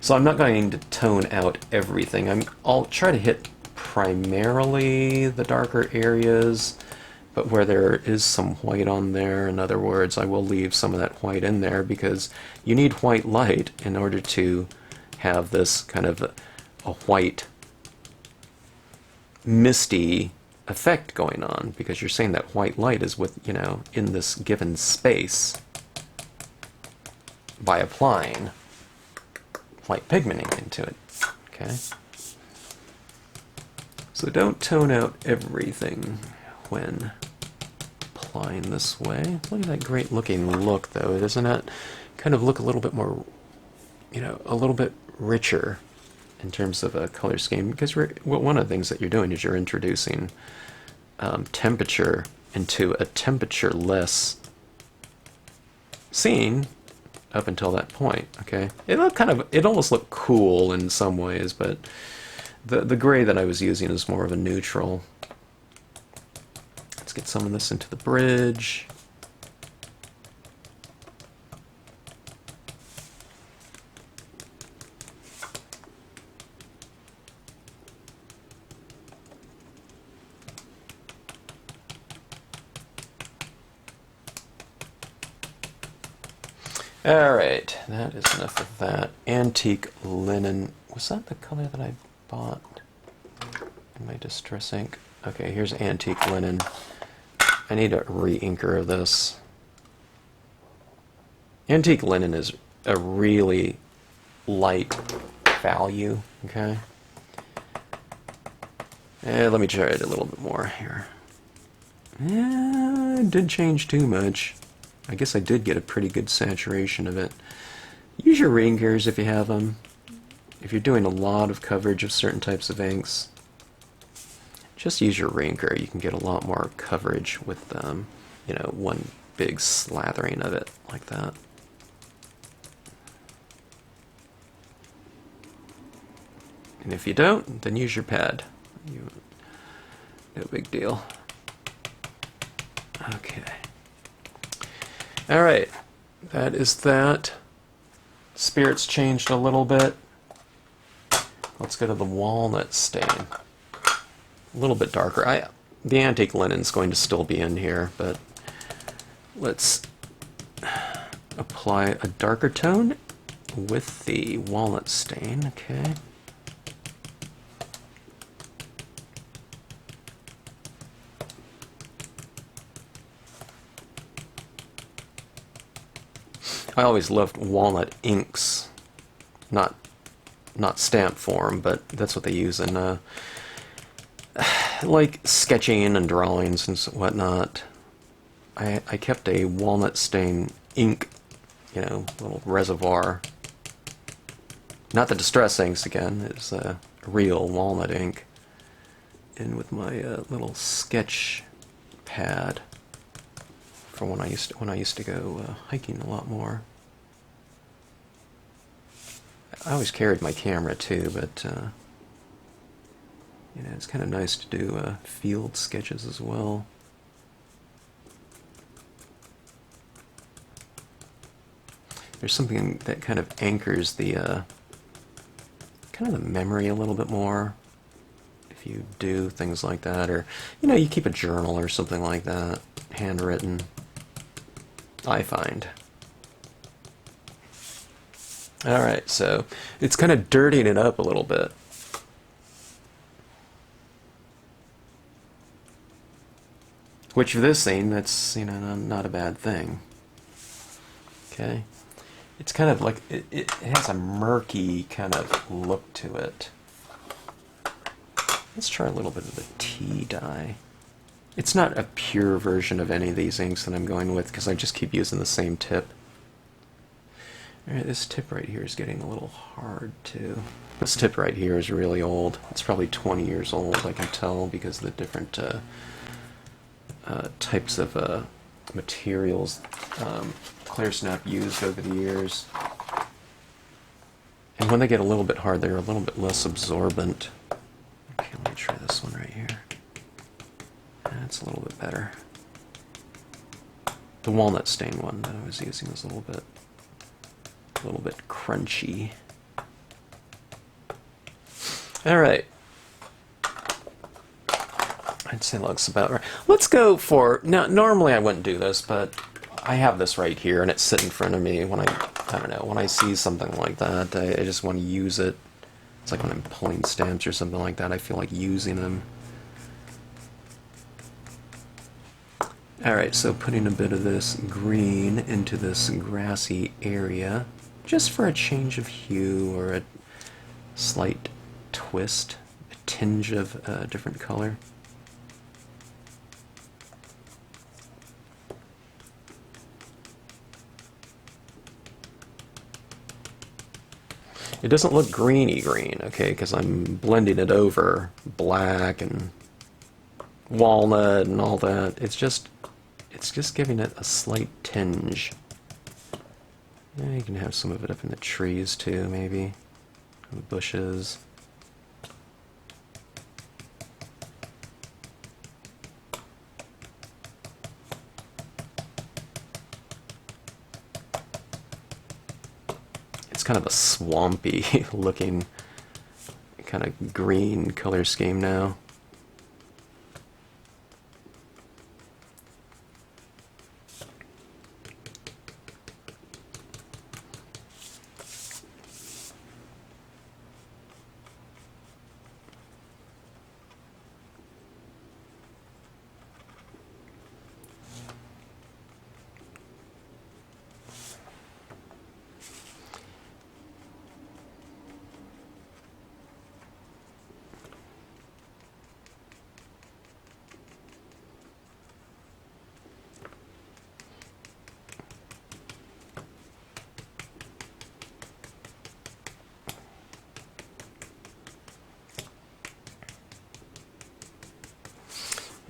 so I'm not going to tone out everything. I'll try to hit primarily the darker areas, but where there is some white on there, in other words, I will leave some of that white in there, because you need white light in order to have this kind of a white misty effect going on, because you're saying that white light is with, you know, in this given space by applying white pigment ink into it. Okay, so don't tone out everything when applying this way. Look at that great looking look, though, doesn't it? Kind of look a little bit more, you know, a little bit richer in terms of a color scheme, because one of the things that you're doing is you're introducing temperature into a temperature-less scene up until that point. Okay, it almost looked cool in some ways, but the gray that I was using is more of a neutral. Let's get some of this into the bridge. Alright, that is enough of that. Antique linen. Was that the color that I bought in my distress ink? Okay, here's antique linen. I need a re-inker of this. Antique linen is a really light value, okay? Let me try it a little bit more here. It didn't change too much. I guess I did get a pretty good saturation of it. Use your re-inkers if you have them. If you're doing a lot of coverage of certain types of inks, just use your re-inker. You can get a lot more coverage with, you know, one big slathering of it like that. And if you don't, then use your pad. No big deal. Okay. Alright, that is that. Spirit's changed a little bit. Let's go to the walnut stain. A little bit darker. The antique linen's going to still be in here, but let's apply a darker tone with the walnut stain. Okay. I always loved walnut inks, not not stamp form, but that's what they use in like sketching and drawings and whatnot. I kept a walnut stain ink, you know, little reservoir. Not the distress inks again, it's real walnut ink. In with my little sketch pad for when I used to go hiking a lot more. I always carried my camera too, but you know, it's kind of nice to do field sketches as well. There's something that kind of anchors the kind of the memory a little bit more if you do things like that, or you know, you keep a journal or something like that, handwritten, I find. Alright, so it's kind of dirtying it up a little bit. Which for this scene, that's, you know, not a bad thing. Okay? It's kind of like, it has a murky kind of look to it. Let's try a little bit of the tea dye. It's not a pure version of any of these inks that I'm going with, because I just keep using the same tip. Alright, this tip right here is getting a little hard too. This tip right here is really old. It's probably 20 years old, I can tell, because of the different types of materials ClearSnap used over the years. And when they get a little bit hard, they're a little bit less absorbent. Okay, let me try this one right here. That's a little bit better. The walnut stain one that I was using was a little bit crunchy. Alright. I'd say looks about right. Let's go for, now normally I wouldn't do this, but I have this right here and it's sitting in front of me when I don't know, when I see something like that, I just want to use it. It's like when I'm pulling stamps or something like that, I feel like using them. Alright, so putting a bit of this green into this grassy area, just for a change of hue or a slight twist, a tinge of a different color. It doesn't look greeny green, okay, because I'm blending it over black and walnut and all that. It's just giving it a slight tinge. Yeah, you can have some of it up in the trees too, maybe, the bushes. It's kind of a swampy looking kind of green color scheme now.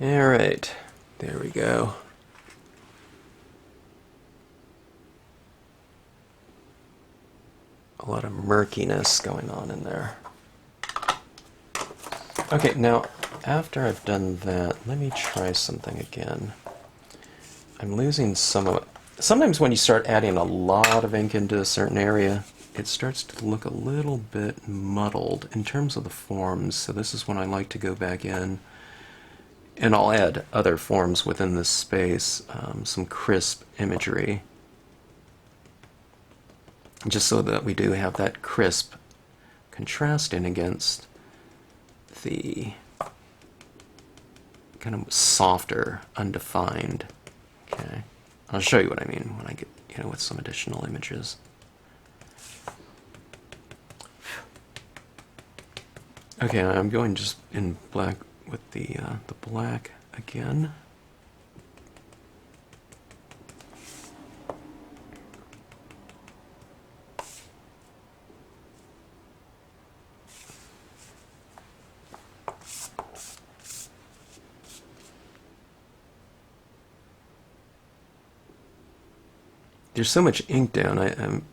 Alright, there we go. A lot of murkiness going on in there. Okay, now after I've done that, let me try something again. I'm losing some of it. Sometimes when you start adding a lot of ink into a certain area, it starts to look a little bit muddled in terms of the forms, so this is when I like to go back in. And I'll add other forms within this space, some crisp imagery, just so that we do have that crisp contrasting against the kind of softer, undefined. Okay, I'll show you what I mean when I get, with some additional images. Okay, I'm going just in black with the black again. There's so much ink down.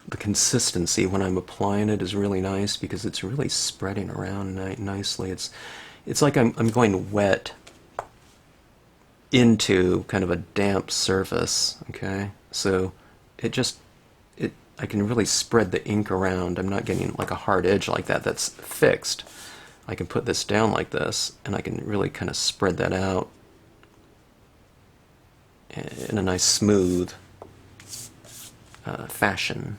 The consistency when I'm applying it is really nice because it's really spreading around nicely. It's like I'm going wet into kind of a damp surface. Okay, so I can really spread the ink around. I'm not getting like a hard edge like that that's fixed. I can put this down like this, and I can really kind of spread that out in a nice smooth fashion.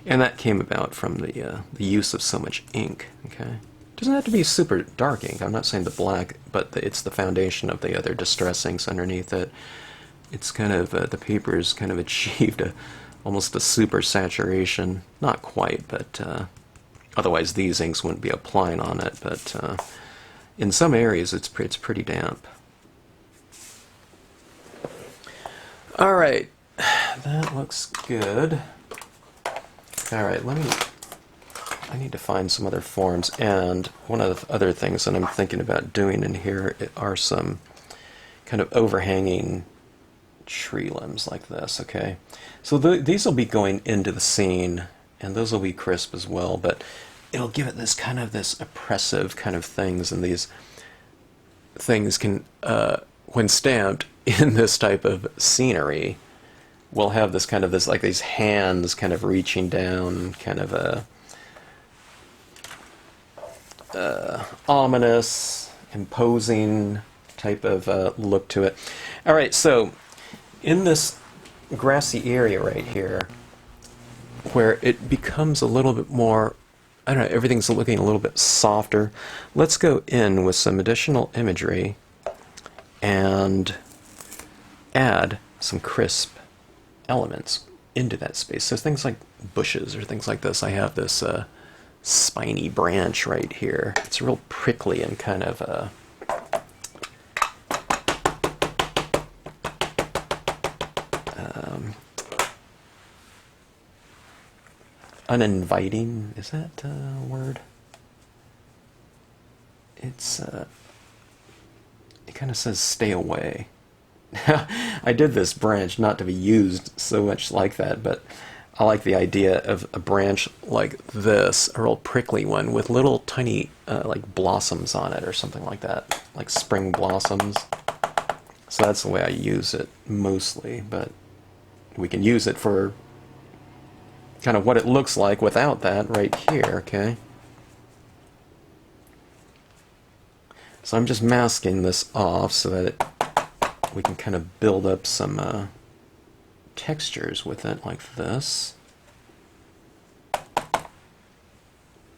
And that came about from the use of so much ink. Okay, it doesn't have to be super dark ink. I'm not saying the black, but it's the foundation of the other distress inks underneath it. It's kind of the paper's kind of achieved almost a super saturation. Not quite, but otherwise these inks wouldn't be applying on it. But in some areas, it's pretty damp. All right, that looks good. All right, I need to find some other forms, and one of the other things that I'm thinking about doing in here are some kind of overhanging tree limbs like this, okay? So these will be going into the scene, and those will be crisp as well, but it'll give it this oppressive kind of things, and these things can, when stamped in this type of scenery, we'll have this kind of like these hands kind of reaching down, kind of a ominous, imposing type of look to it. All right, so in this grassy area right here, where it becomes a little bit more, I don't know, everything's looking a little bit softer, let's go in with some additional imagery and add some crisp elements into that space. So things like bushes or things like this. I have this spiny branch right here. It's real prickly and kind of uninviting. Is that a word? It's it kind of says stay away. I did this branch not to be used so much like that, but I like the idea of a branch like this, a real prickly one with little tiny like blossoms on it or something like that, like spring blossoms. So that's the way I use it mostly, but we can use it for kind of what it looks like without that right here, okay? So I'm just masking this off so that we can kind of build up some textures with it like this.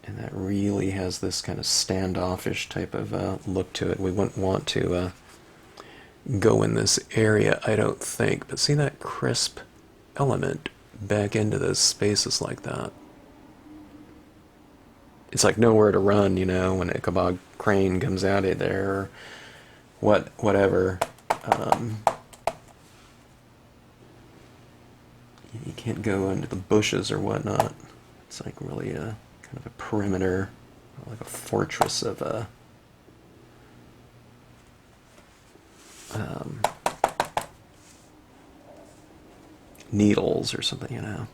And that really has this kind of standoffish type of look to it. We wouldn't want to go in this area, I don't think. But see that crisp element back into those spaces like that? It's like nowhere to run, you know, when Ichabod Crane comes out of there, or whatever. You can't go into the bushes or whatnot. It's like really a kind of a perimeter, like a fortress of needles or something, you know.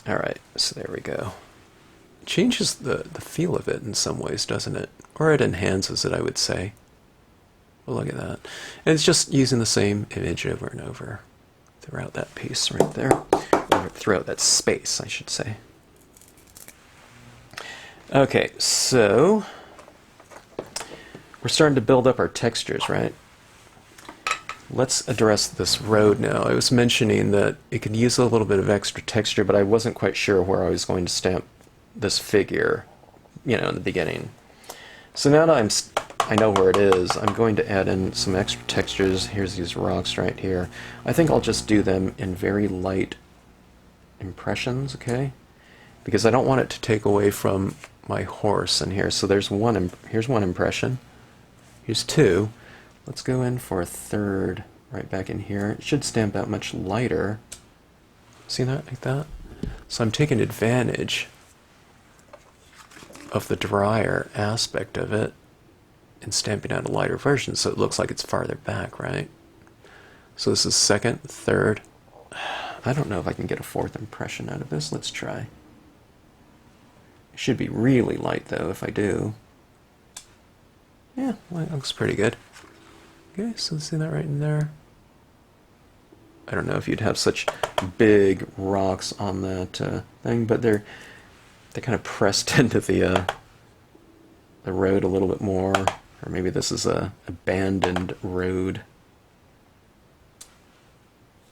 All right, so there we go. It changes the feel of it in some ways, doesn't it? Or it enhances it, I would say. Well, look at that. And it's just using the same image over and over throughout that piece right there. Or throughout that space, I should say. Okay, so we're starting to build up our textures, right? Let's address this road now. I was mentioning that it could use a little bit of extra texture, but I wasn't quite sure where I was going to stamp this figure, you know, in the beginning. So now that I know where it is, I'm going to add in some extra textures. Here's these rocks right here. I think I'll just do them in very light impressions, okay? Because I don't want it to take away from my horse in here. So there's here's one impression. Here's two. Let's go in for a third right back in here. It should stamp out much lighter. See that, like that? So I'm taking advantage of the drier aspect of it and stamping out a lighter version so it looks like it's farther back, right? So this is second, third. I don't know if I can get a fourth impression out of this. Let's try. It should be really light though if I do. Yeah, well, it looks pretty good. Okay, so see that right in there? I don't know if you'd have such big rocks on that thing, but they're kind of pressed into the road a little bit more, or maybe this is a abandoned road.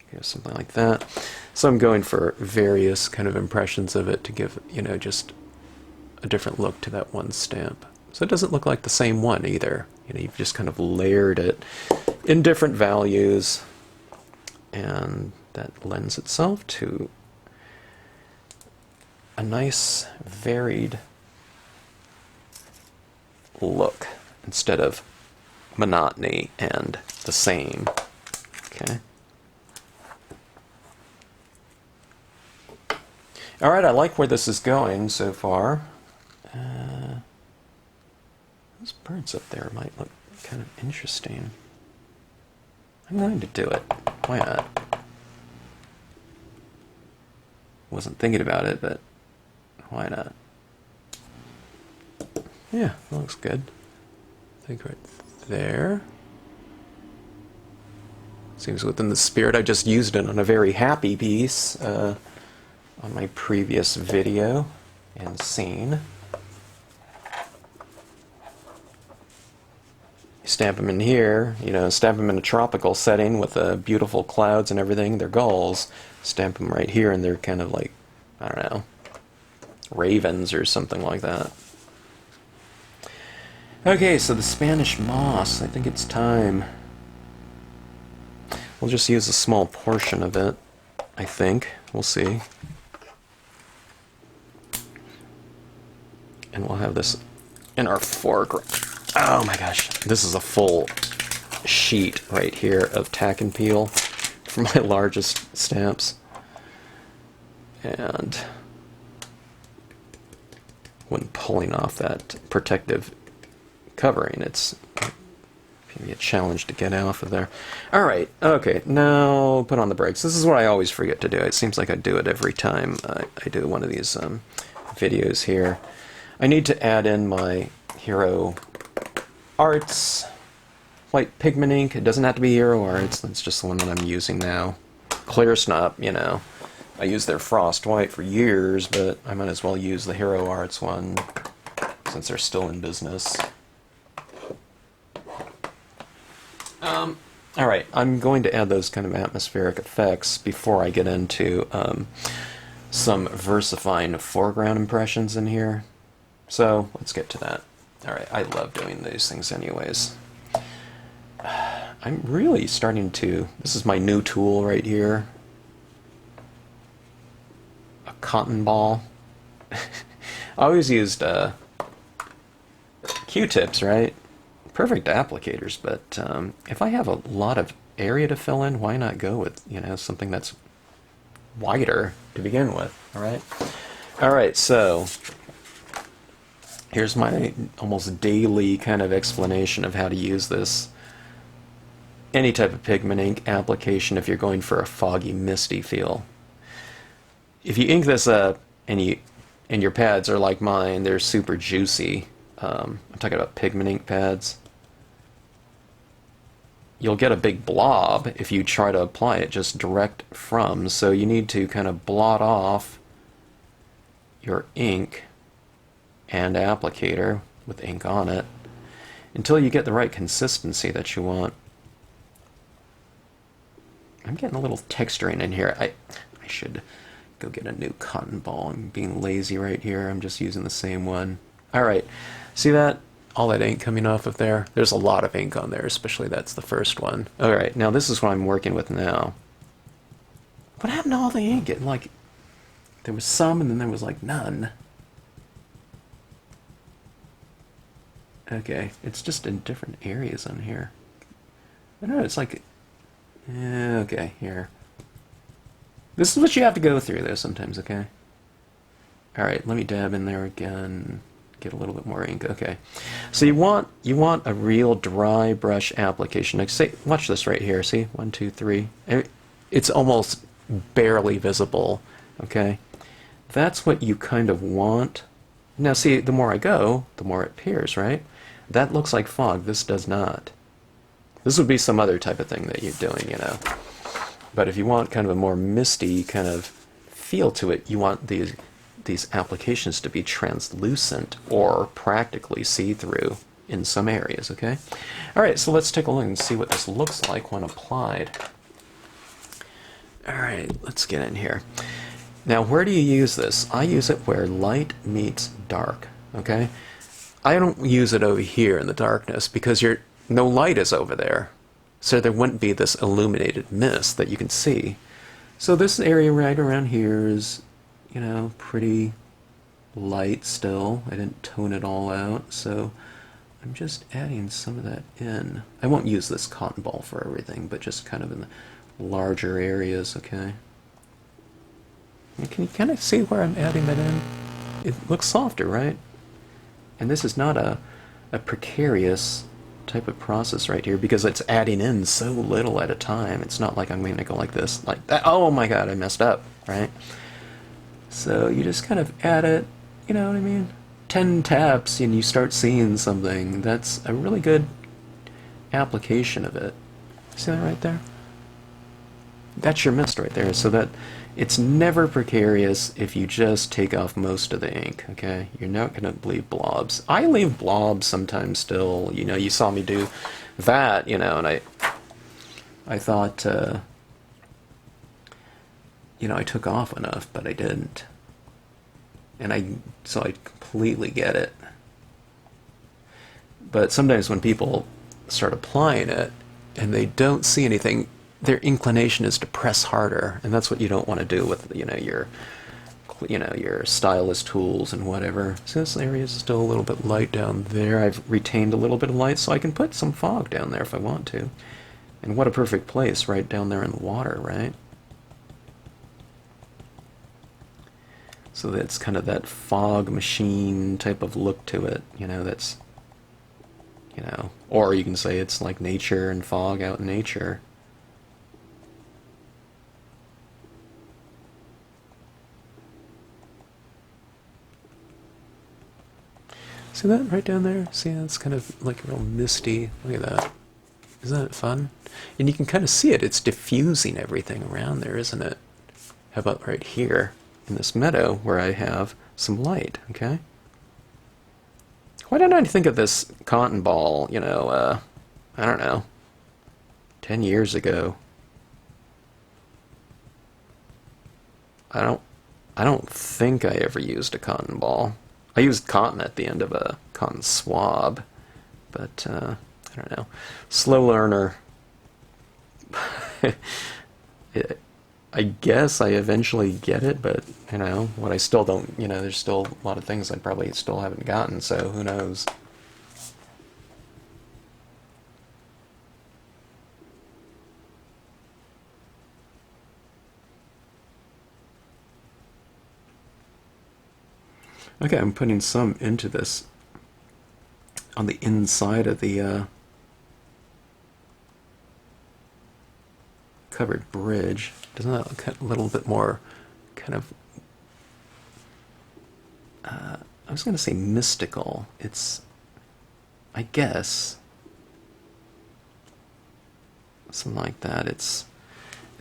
Okay, something like that. So I'm going for various kind of impressions of it to give, you know, just a different look to that one stamp. So it doesn't look like the same one either. You know, you've just kind of layered it in different values, and that lends itself to a nice varied look instead of monotony and the same. Okay. All right, I like where this is going so far. Those birds up there might look kind of interesting. I'm going to do it. Why not? Wasn't thinking about it, but why not? Yeah, that looks good. I think right there. Seems within the spirit. I just used it on a very happy piece on my previous video and scene. Stamp them in here, you know, stamp them in a tropical setting with beautiful clouds and everything. They're gulls. Stamp them right here and they're kind of like, I don't know, ravens or something like that. Okay, so the Spanish moss, I think it's time. We'll just use a small portion of it, I think. We'll see. And we'll have this in our foreground. Oh my gosh, this is a full sheet right here of tack and peel for my largest stamps. And when pulling off that protective covering, it's maybe a challenge to get off of there. Alright, okay, now put on the brakes. This is what I always forget to do. It seems like I do it every time I do one of these videos here. I need to add in my Hero Arts white pigment ink. It doesn't have to be Hero Arts, that's just the one that I'm using now. Clear Snap, you know. I used their Frost White for years, but I might as well use the Hero Arts one since they're still in business. Alright, I'm going to add those kind of atmospheric effects before I get into some versifying foreground impressions in here. So, let's get to that. Alright, I love doing these things anyways. I'm really starting to... This is my new tool right here. A cotton ball. I always used Q-tips, right? Perfect applicators, but if I have a lot of area to fill in, why not go with, you know, something that's wider to begin with, alright? Alright, so here's my almost daily kind of explanation of how to use this. Any type of pigment ink application if you're going for a foggy, misty feel. If you ink this up and your pads are like mine, they're super juicy. I'm talking about pigment ink pads. You'll get a big blob if you try to apply it just direct from, so you need to kind of blot off your ink and applicator with ink on it until you get the right consistency that you want. I'm getting a little texturing in here. I should go get a new cotton ball. I'm being lazy right here. I'm just using the same one. Alright, see that? all that ink coming off of there. There's a lot of ink on there, especially that's the first one. Alright, now this is what I'm working with now. What happened to all the ink? Like, there was some and then there was like none. Okay, it's just in different areas on here. I don't know, it's like... okay, here. This is what you have to go through, though, sometimes, okay? Alright, let me dab in there again. Get a little bit more ink, okay. So you want a real dry brush application. Like, say, watch this right here, see? 1, 2, 3. It's almost barely visible, okay? That's what you kind of want. Now, see, the more I go, the more it appears, right? That looks like fog. This does not. This would be some other type of thing that you're doing, you know. But if you want kind of a more misty kind of feel to it, you want these applications to be translucent or practically see-through in some areas, okay? All right, so let's take a look and see what this looks like when applied. All right, let's get in here. Now, where do you use this? I use it where light meets dark, okay? I don't use it over here in the darkness because no light is over there. So there wouldn't be this illuminated mist that you can see. So this area right around here is, you know, pretty light still. I didn't tone it all out, so I'm just adding some of that in. I won't use this cotton ball for everything, but just kind of in the larger areas, okay? And can you kind of see where I'm adding that in? It looks softer, right? And this is not a precarious type of process right here because it's adding in so little at a time. It's not like I'm going to go like this, like that. Oh my god, I messed up, right? So you just kind of add it, you know what I mean? 10 taps and you start seeing something. That's a really good application of it. See that right there? That's your mist right there. So that it's never precarious if you just take off most of the ink, okay? You're not going to leave blobs. I leave blobs sometimes still. You know, you saw me do that, you know, and I thought, you know, I took off enough, but I didn't. And so I completely get it. But sometimes when people start applying it and they don't see anything, their inclination is to press harder, and that's what you don't want to do with, you know, your stylus tools and whatever. So this area is still a little bit light down there. I've retained a little bit of light, so I can put some fog down there if I want to. And what a perfect place, right down there in the water, right? So that's kind of that fog machine type of look to it, you know, that's, you know, or you can say it's like nature and fog out in nature. See that right down there? See, that's kind of like real misty. Look at that. Isn't that fun? And you can kind of see it. It's diffusing everything around there, isn't it? How about right here in this meadow where I have some light, okay? Why didn't I think of this cotton ball, you know, I don't know, 10 years ago? I don't think I ever used a cotton ball. I used cotton at the end of a cotton swab, but I don't know. Slow learner. I guess I eventually get it, but, you know, what I still don't, you know, there's still a lot of things I probably still haven't gotten, so who knows. Okay, I'm putting some into this on the inside of the covered bridge. Doesn't that look a little bit more kind of, I was going to say mystical. It's, I guess, something like that. It's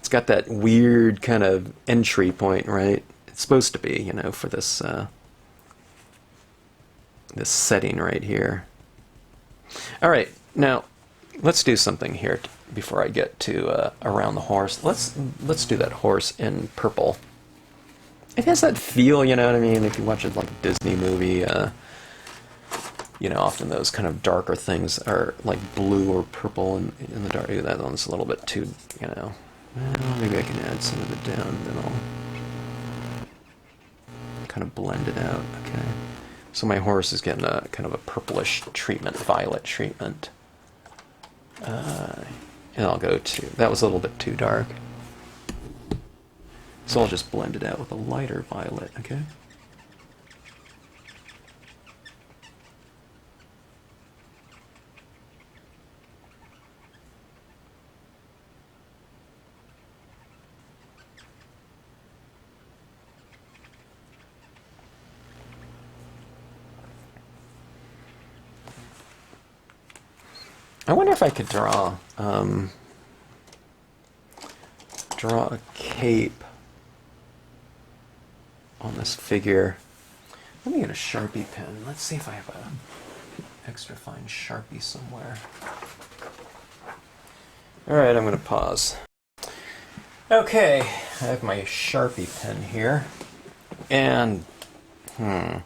got that weird kind of entry point, right? It's supposed to be, you know, for this this setting right here. All right, now let's do something here before I get to around the horse. Let's do that horse in purple. It has that feel, you know what I mean? If you watch a like Disney movie, You know, often those kind of darker things are like blue or purple in the dark. Ooh, that one's a little bit too, you know. Well, maybe I can add some of it down, then I'll kind of blend it out. Okay. So my horse is getting a kind of a purplish treatment, violet treatment. And I'll go to, that was a little bit too dark. So I'll just blend it out with a lighter violet, okay? I wonder if I could draw a cape on this figure. Let me get a Sharpie pen. Let's see if I have a extra fine Sharpie somewhere. Alright, I'm going to pause. Okay, I have my Sharpie pen here. And, I'm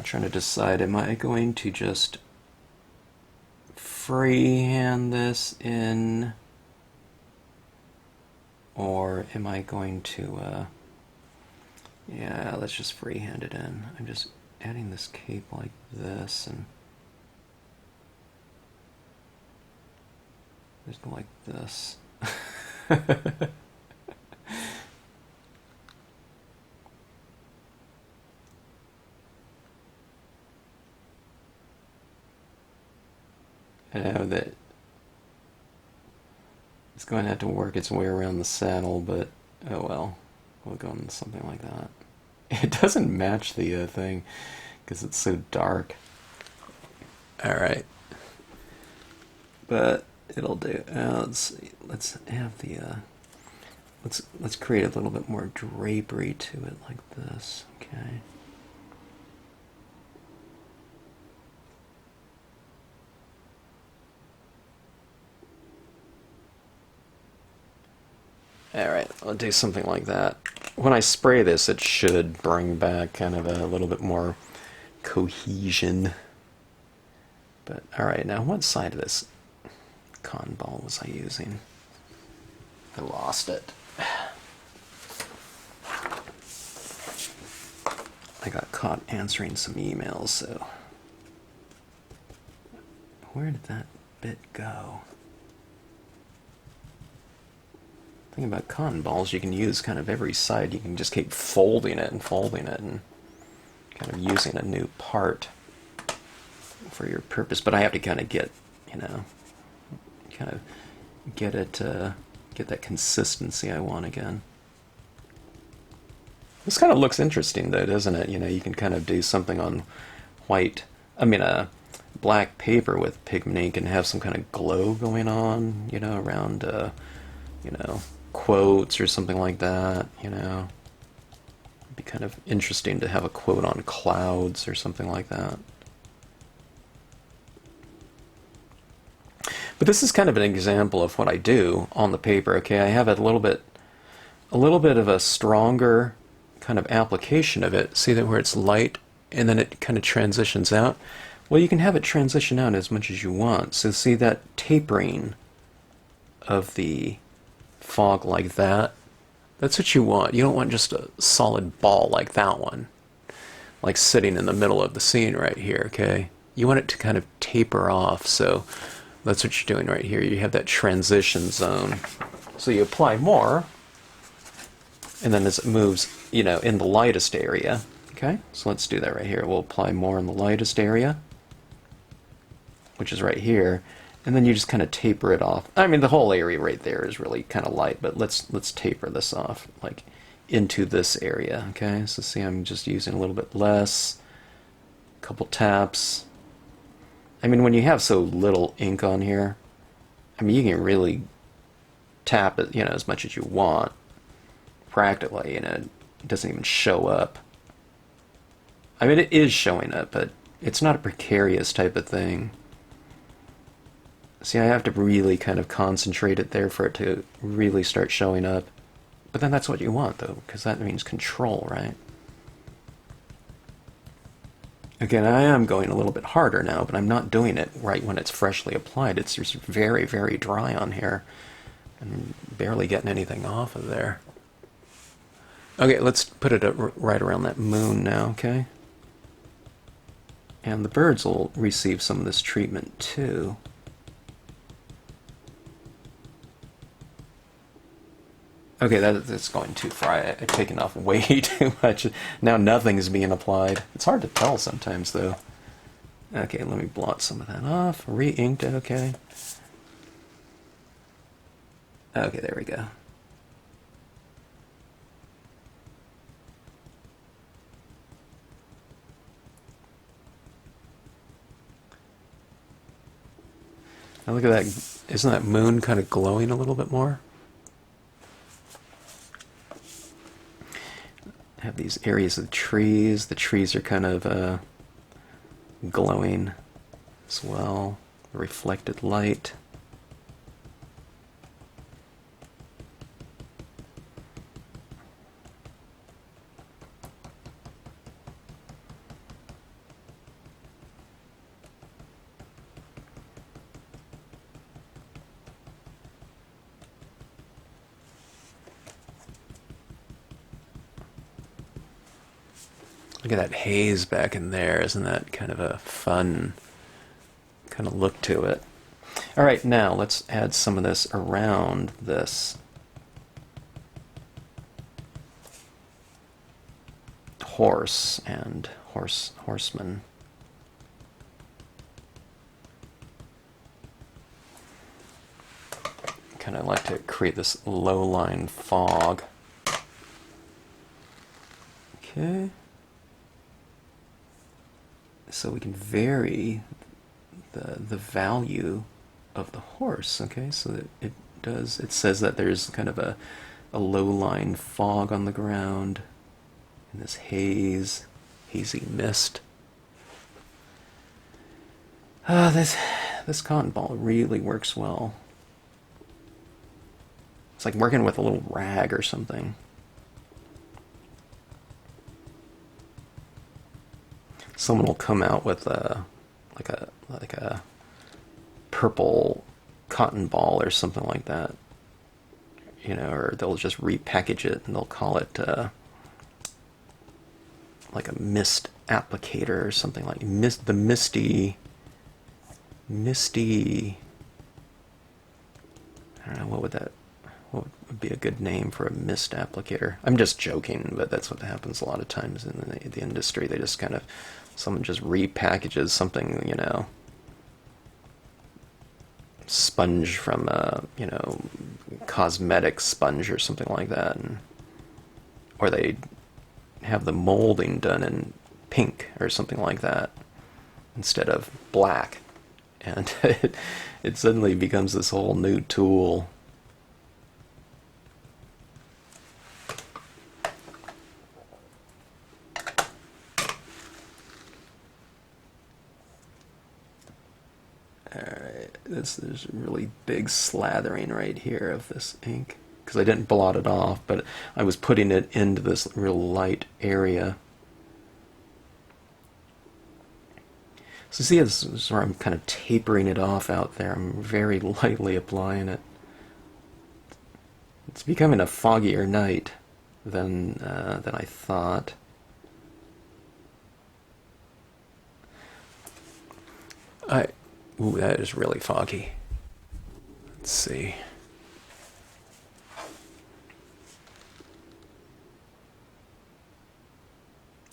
trying to decide, am I going to just freehand this in, or am I going to, yeah, let's just freehand it in. I'm just adding this cape like this, and just go like this. I know that it's going to have to work its way around the saddle, but oh well, we'll go into something like that. It doesn't match the thing because it's so dark. Alright. But it'll do. Let's see. Let's have the let's create a little bit more drapery to it like this. Okay. Alright, I'll do something like that. When I spray this, it should bring back kind of a little bit more cohesion. But, alright, now what side of this cotton ball was I using? I lost it. I got caught answering some emails, so... Where did that bit go? Thing about cotton balls, you can use kind of every side. You can just keep folding it and kind of using a new part for your purpose. But I have to kind of get, you know, kind of get it, get that consistency I want again. This kind of looks interesting though, doesn't it? You know, you can kind of do something on white, black paper with pigment ink and have some kind of glow going on, you know, around, you know, quotes or something like that, you know. It'd be kind of interesting to have a quote on clouds or something like that. But this is kind of an example of what I do on the paper. Okay, I have a little bit of a stronger kind of application of it. See that where it's light and then it kind of transitions out? Well, you can have it transition out as much as you want. So see that tapering of the fog like that? That's what you want. You don't want just a solid ball like that one, like sitting in the middle of the scene right here, okay? You want it to kind of taper off, so that's what you're doing right here. You have that transition zone. So you apply more, and then as it moves, you know, in the lightest area, okay? So let's do that right here. We'll apply more in the lightest area, which is right here. And then you just kind of taper it off. I mean, the whole area right there is really kind of light, but let's taper this off, like into this area, okay? So see, I'm just using a little bit less, a couple taps. I mean, when you have so little ink on here, I mean, you can really tap it, you know, as much as you want, practically, and it doesn't even show up. I mean, it is showing up, but it's not a precarious type of thing. See, I have to really kind of concentrate it there for it to really start showing up. But then that's what you want, though, because that means control, right? Again, I am going a little bit harder now, but I'm not doing it right when it's freshly applied. It's just very, very dry on here. I'm barely getting anything off of there. Okay, let's put it right around that moon now, okay? And the birds will receive some of this treatment too. Okay, that's going too far. I've taken off way too much. Now nothing's being applied. It's hard to tell sometimes, though. Okay, let me blot some of that off. Re-inked it, okay. Okay, there we go. Now look at that. Isn't that moon kind of glowing a little bit more? Have these areas of trees. The trees are kind of glowing as well. The reflected light. Look at that haze back in there. Isn't that kind of a fun kind of look to it? All right, now let's add some of this around this horse and horseman. Kind of like to create this low-line fog. Okay. So we can vary the value of the horse, okay? So that it says that there's kind of a low-line fog on the ground, and this hazy mist. This cotton ball really works well. It's like working with a little rag or something. Someone will come out with like a purple cotton ball or something like that, you know, or they'll just repackage it and they'll call it like a mist applicator or something like the misty. I don't know what would be a good name for a mist applicator. I'm just joking, but that's what happens a lot of times in the industry. They just kind of someone just repackages something, you know, sponge from you know, cosmetic sponge or something like that, or they have the molding done in pink or something like that instead of black, and it suddenly becomes this whole new tool. There's really big slathering right here of this ink because I didn't blot it off, but I was putting it into this real light area. So see, this is where I'm kind of tapering it off out there. I'm very lightly applying it. It's becoming a foggier night than I thought. Ooh, that is really foggy. Let's see.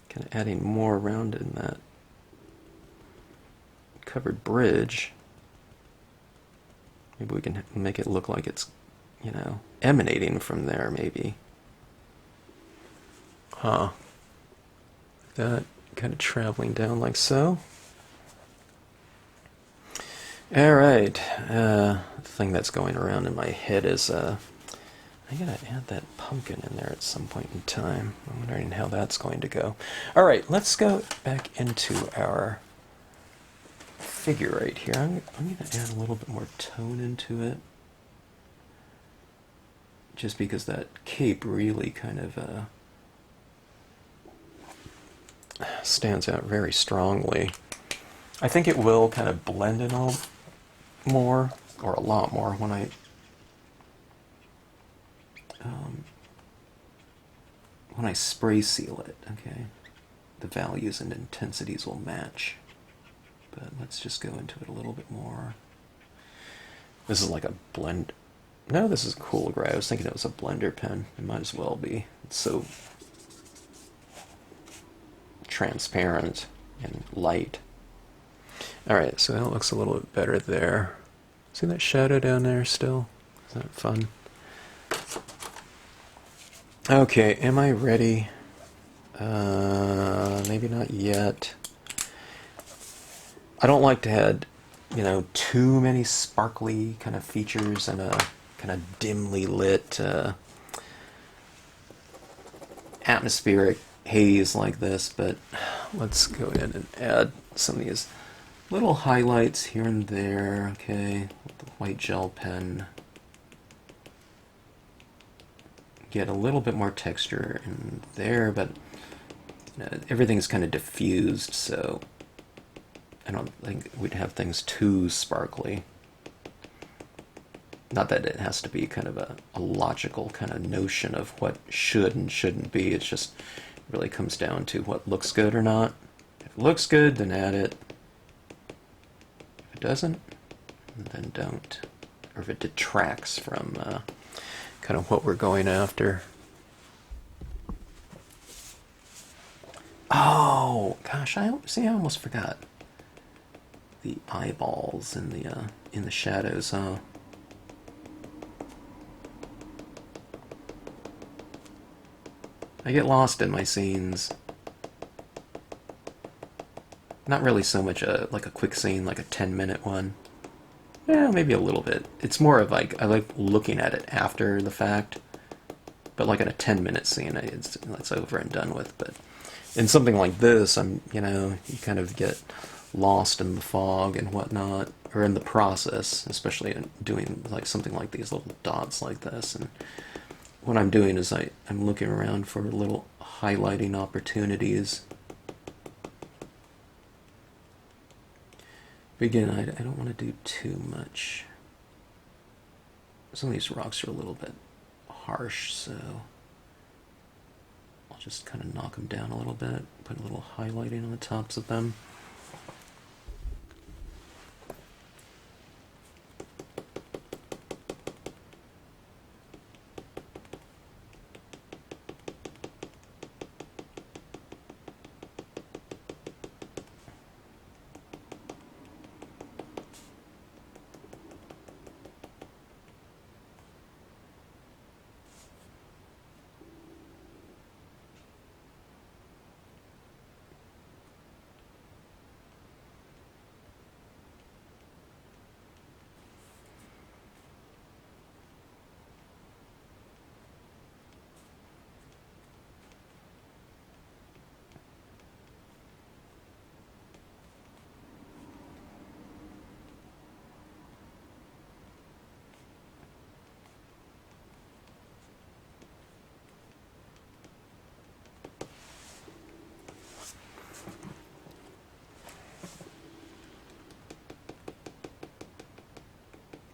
Kind of adding more around in that covered bridge. Maybe we can make it look like it's, you know, emanating from there, maybe. Huh. That kind of traveling down like so. Alright, the thing that's going around in my head is, I gotta add that pumpkin in there at some point in time. I'm wondering how that's going to go. Alright, let's go back into our figure right here. I'm gonna add a little bit more tone into it. Just because that cape really kind of, stands out very strongly. I think it will kind of blend in all more, or a lot more, when I spray seal it. Okay, the values and intensities will match. But let's just go into it a little bit more. This is like a blend. No, this is cool gray. I was thinking it was a blender pen. It might as well be. It's so transparent and light. Alright, so that looks a little bit better there. See that shadow down there still? Is that fun? Okay, am I ready? Maybe not yet. I don't like to have, too many sparkly kind of features and a kind of dimly lit atmospheric haze like this, but let's go ahead and add some of these little highlights here and there, okay, with the white gel pen. Get a little bit more texture in there, but everything's kind of diffused, so I don't think we'd have things too sparkly. Not that it has to be kind of a logical kind of notion of what should and shouldn't be. It's just really comes down to what looks good or not. If it looks good, then add it. If it doesn't, then don't. Or if it detracts from kind of what we're going after. Oh gosh, I almost forgot the eyeballs in the shadows, huh? I get lost in my scenes. Not really so much like a quick scene, like a 10-minute one. Yeah, maybe a little bit. It's more of like, I like looking at it after the fact. But like in a 10-minute scene, it's over and done with. But in something like this, you kind of get lost in the fog and whatnot, or in the process, especially in doing like something like these little dots like this. And what I'm doing is I'm looking around for little highlighting opportunities. But again, I don't want to do too much. Some of these rocks are a little bit harsh, so I'll just kind of knock them down a little bit, put a little highlighting on the tops of them.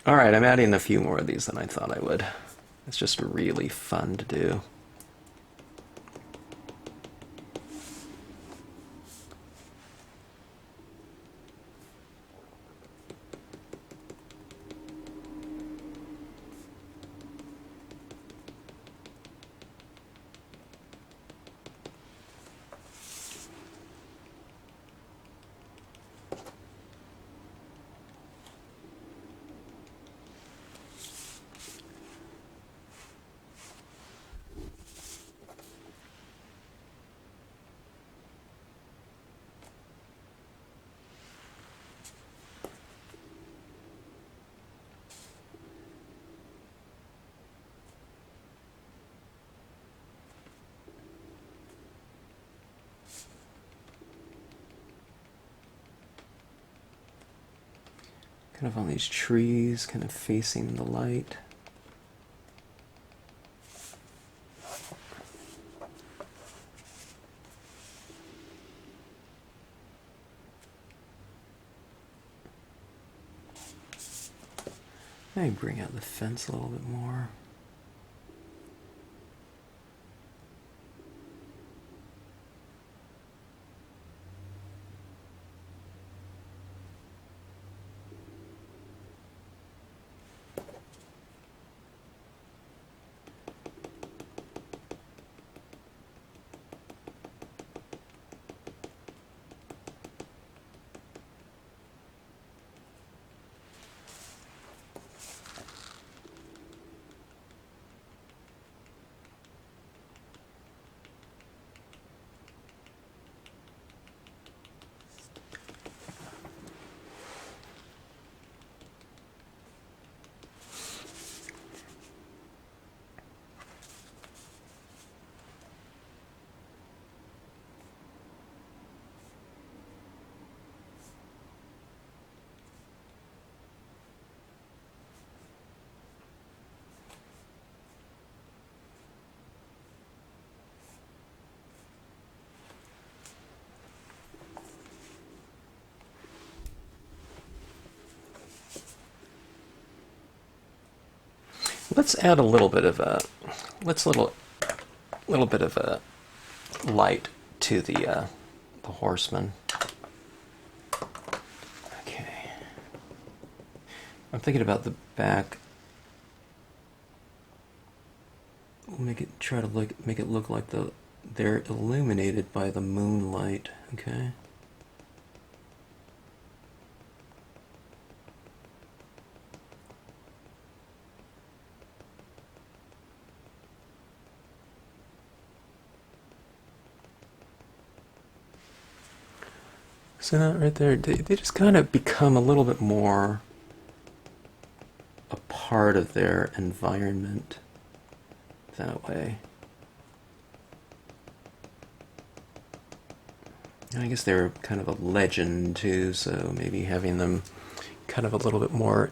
Alright, I'm adding a few more of these than I thought I would. It's just really fun to do. Kind of on these trees, kind of facing the light. Maybe bring out the fence a little bit more. Let's add a little bit of a little bit of a light to the horseman. Okay. I'm thinking about the back. We'll try to make it look like they're illuminated by the moonlight. Okay. So that right there, they just kind of become a little bit more a part of their environment that way. And I guess they're kind of a legend too, so maybe having them kind of a little bit more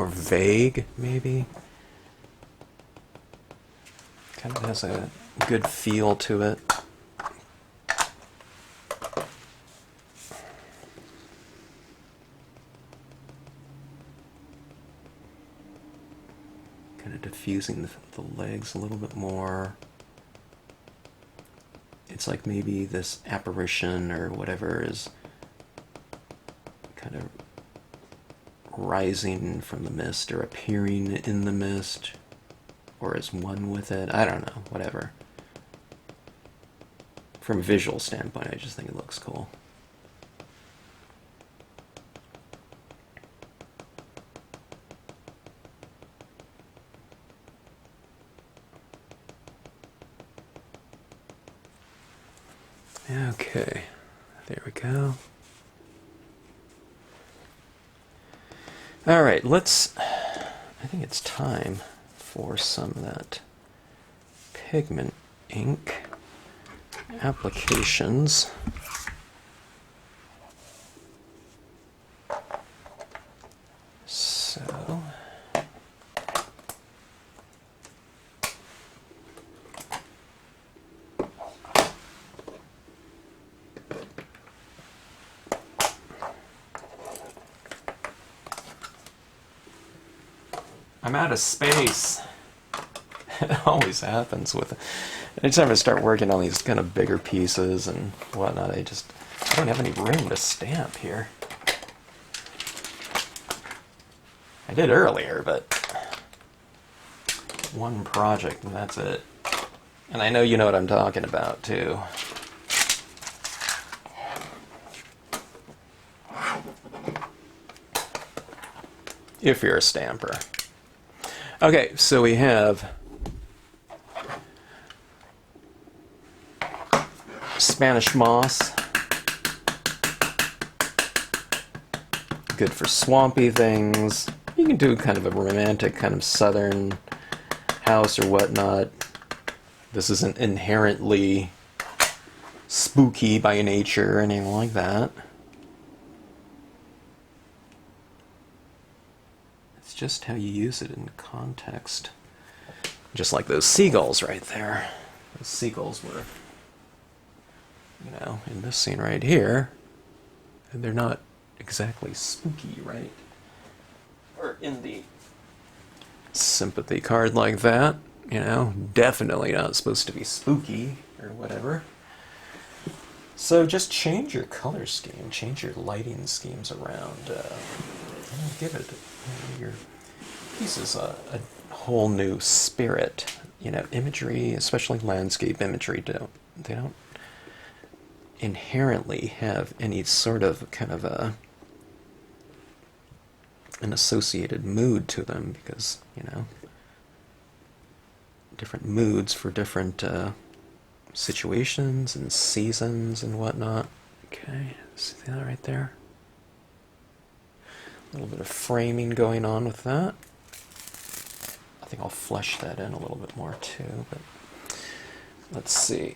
vague, maybe. Kind of has a good feel to it. Kind of diffusing the legs a little bit more. It's like maybe this apparition or whatever is kind of rising from the mist or appearing in the mist or as one with it. I don't know, whatever. From a visual standpoint, I just think it looks cool. Okay, there we go. All right, I think it's time for some of that pigment ink applications. So, I'm out of space. It always happens with it. Anytime I start working on these kind of bigger pieces and whatnot, I don't have any room to stamp here. I did earlier, but one project and that's it. And I know you know what I'm talking about too. If you're a stamper. Okay, so we have Spanish moss, good for swampy things. You can do kind of a romantic kind of southern house or whatnot. This isn't inherently spooky by nature or anything like that. It's just how you use it in context. Just like those seagulls right there. Those seagulls were, in this scene right here, and they're not exactly spooky, right? in the sympathy card like that. You know, definitely not supposed to be spooky or whatever. So just change your color scheme, change your lighting schemes around. Give it your pieces a whole new spirit. You know, imagery, especially landscape imagery, they don't inherently have any sort of kind of an associated mood to them, because, you know, different moods for different situations and seasons and whatnot. Okay, see that right there? A little bit of framing going on with that. I think I'll flesh that in a little bit more too, but let's see.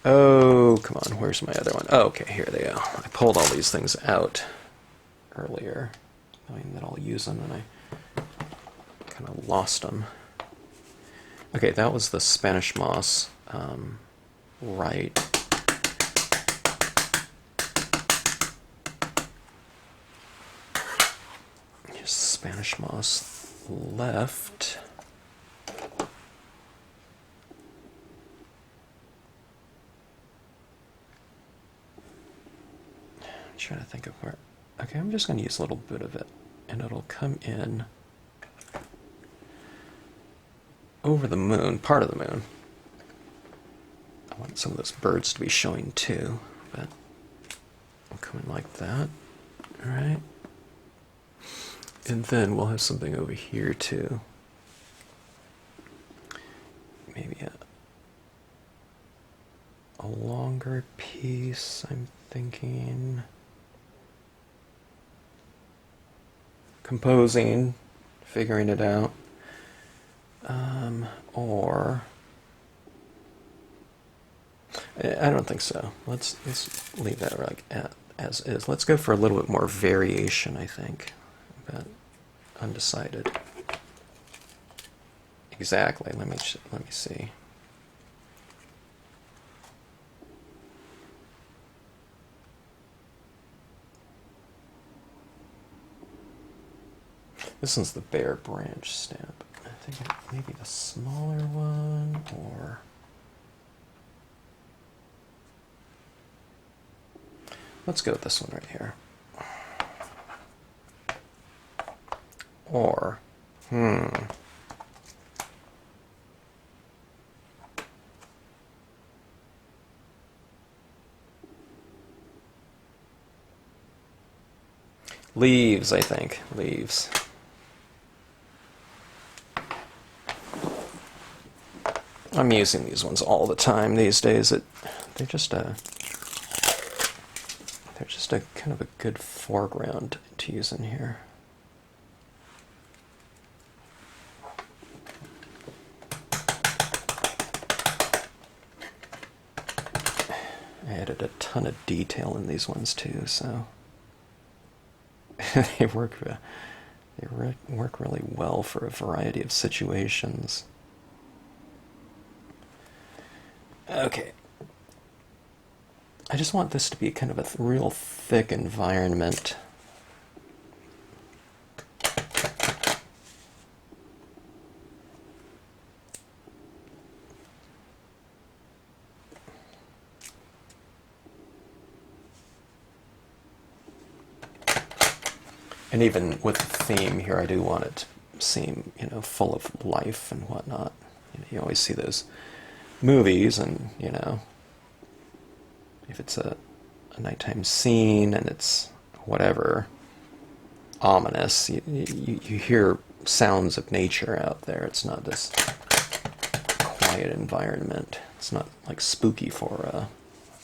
Oh, come on, where's my other one? Oh, okay, here they go. I pulled all these things out earlier, knowing that I'll use them, and I kind of lost them. Okay, that was the Spanish moss, right. Just Spanish moss left. I'm trying to think of where. Okay, I'm just going to use a little bit of it, and it'll come in over the moon, part of the moon. I want some of those birds to be showing too, but I'll come in like that. All right. And then we'll have something over here too. Maybe a longer piece, I'm thinking. Composing, figuring it out. Or I don't think so. Let's leave that like as is. Let's go for a little bit more variation, I think. But undecided. Exactly. Let me see. This one's the bare branch stamp. I think maybe the smaller one, or let's go with this one right here. Or, leaves, I think. Leaves. I'm using these ones all the time these days. They're just a kind of a good foreground to use in here. I added a ton of detail in these ones too, so they work really well for a variety of situations. Okay. I just want this to be kind of a real thick environment. And even with the theme here, I do want it to seem, you know, full of life and whatnot. You always see those movies, and, you know, if it's a nighttime scene and it's whatever ominous, you hear sounds of nature out there. It's not this quiet environment. It's not like spooky for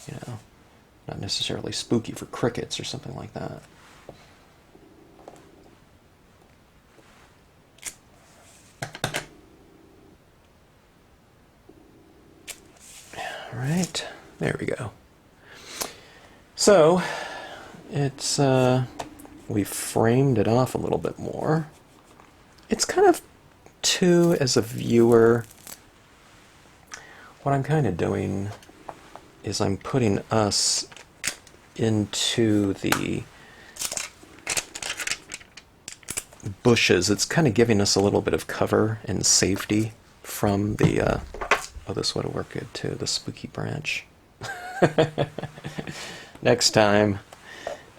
you know, not necessarily spooky for crickets or something like that. All right, there we go. So it's we've framed it off a little bit more. It's kind of, too, as a viewer, what I'm kind of doing is I'm putting us into the bushes. It's kind of giving us a little bit of cover and safety from the, oh, this would have worked good too, the spooky branch. Next time.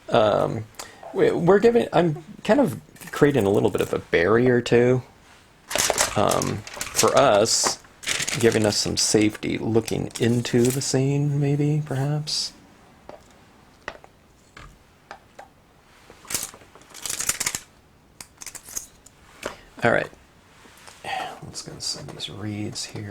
I'm kind of creating a little bit of a barrier too, for us, giving us some safety, looking into the scene, maybe, perhaps. All right, let's go to some of these reeds here.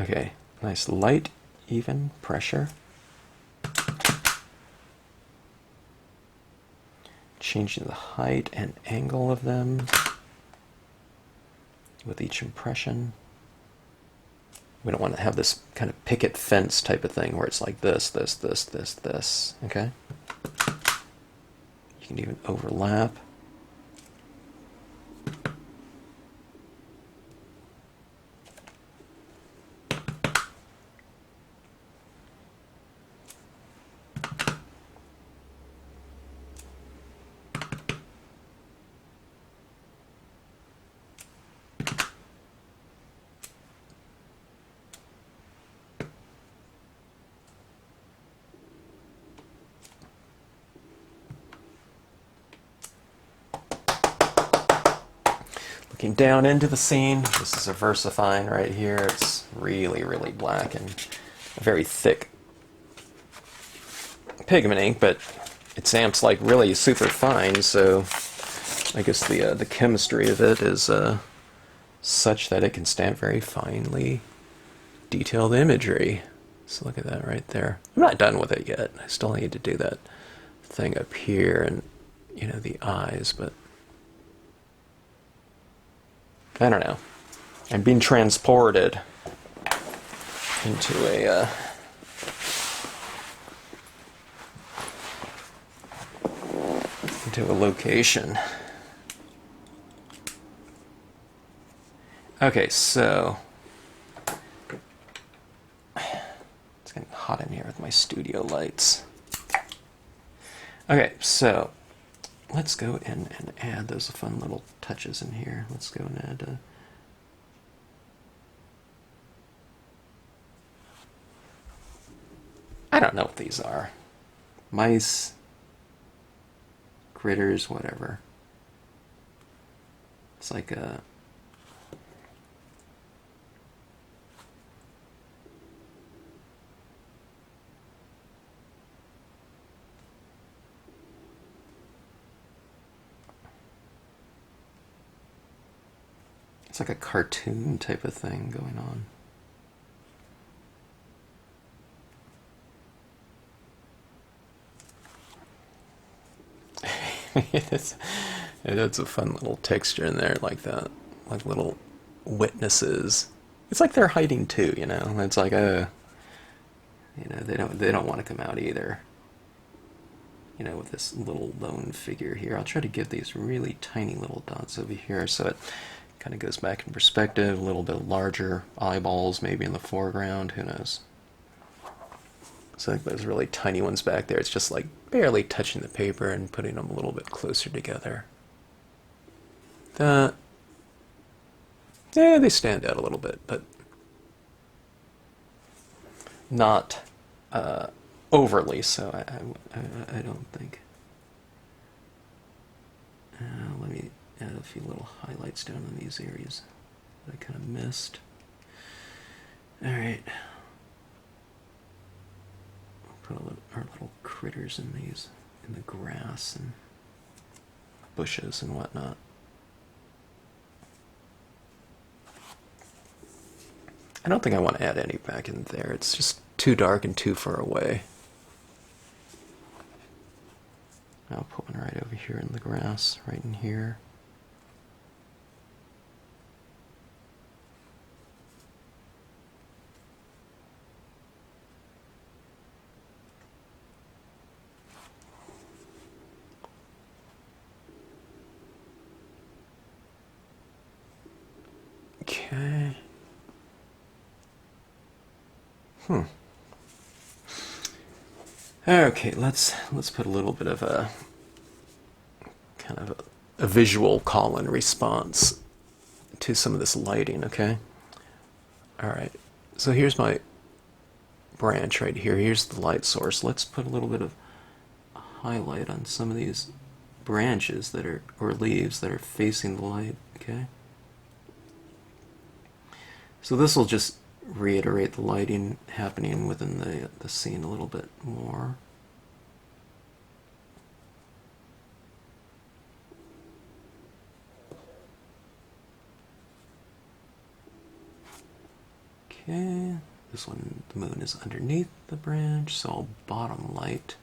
Okay, nice light, even pressure. Changing the height and angle of them with each impression. We don't want to have this kind of picket fence type of thing where it's like this, this, this, this, this, okay? You can even overlap. Looking down into the scene, this is a VersaFine right here. It's really, really black and very thick pigment ink, but it stamps like really super fine, so I guess the chemistry of it is such that it can stamp very finely detailed imagery. So look at that right there. I'm not done with it yet. I still need to do that thing up here and, you know, the eyes, but I don't know. I'm being transported into a location. Okay, so it's getting hot in here with my studio lights. Okay, so let's go in and add those fun little touches in here. Let's go and add I don't know what these are. Mice, critters, whatever. It's like a it's like a cartoon type of thing going on. It's a fun little texture in there like that, like little witnesses. It's like they're hiding too, you know. It's like you know, they don't want to come out either. You know, with this little lone figure here. I'll try to give these really tiny little dots over here so it kind of goes back in perspective. A little bit larger eyeballs maybe in the foreground. Who knows? So I think those really tiny ones back there, it's just like barely touching the paper and putting them a little bit closer together. Yeah, they stand out a little bit, but not overly so, I don't think. Let me add a few little highlights down in these areas that I kind of missed. Alright. Put our little critters in these, in the grass and bushes and whatnot. I don't think I want to add any back in there. It's just too dark and too far away. I'll put one right over here in the grass, right in here. Okay, let's put a little bit of a kind of a visual call and response to some of this lighting, okay? All right, so here's my branch right here. Here's the light source. Let's put a little bit of highlight on some of these branches that are, or leaves that are facing the light, okay? So this will just reiterate the lighting happening within the scene a little bit more. Okay, this one, the moon is underneath the branch, so I'll bottom light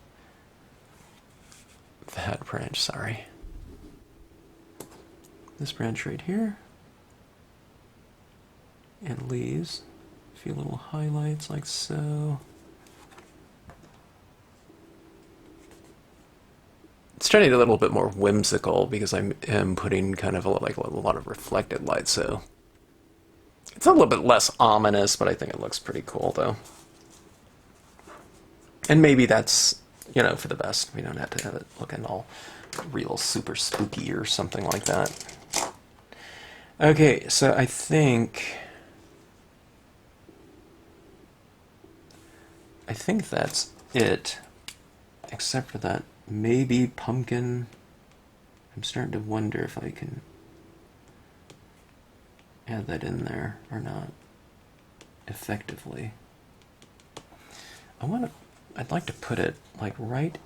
that branch, sorry. This branch right here. And leaves a few little highlights like so. It's turning a little bit more whimsical because I am putting kind of a lot of reflected light, so it's a little bit less ominous, but I think it looks pretty cool though. And maybe that's, you know, for the best. We don't have to have it looking all real super spooky or something like that. Okay, so I think that's it, except for that maybe pumpkin. I'm starting to wonder if I can add that in there or not effectively. I'd like to put it like right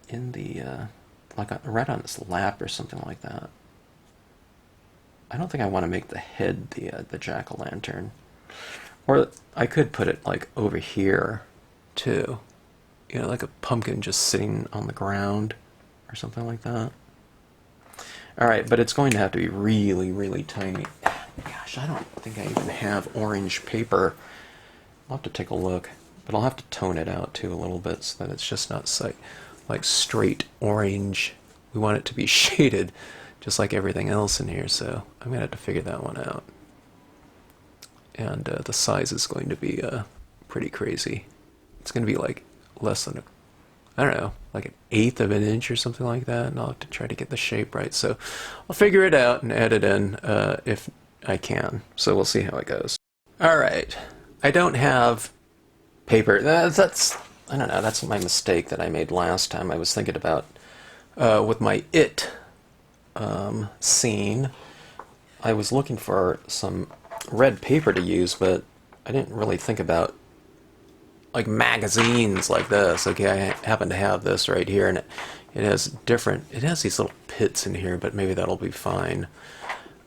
in the right on this lap or something like that. I don't think I want to make the head the jack-o'-lantern. Or I could put it like over here too. You know, like a pumpkin just sitting on the ground or something like that. Alright, but it's going to have to be really, really tiny. Gosh, I don't think I even have orange paper. I'll have to take a look. But I'll have to tone it out too a little bit so that it's just not like straight orange. We want it to be shaded just like everything else in here, so I'm going to have to figure that one out. And the size is going to be pretty crazy. It's going to be like less than I don't know, like an eighth of an inch or something like that, and I'll have to try to get the shape right. So I'll figure it out and add it in if I can. So we'll see how it goes. All right, I don't have paper. That's I don't know. That's my mistake that I made last time. I was thinking about with my scene. I was looking for some red paper to use, but I didn't really think about like magazines like this. Okay, I happen to have this right here, and it has these little pits in here, but maybe that'll be fine.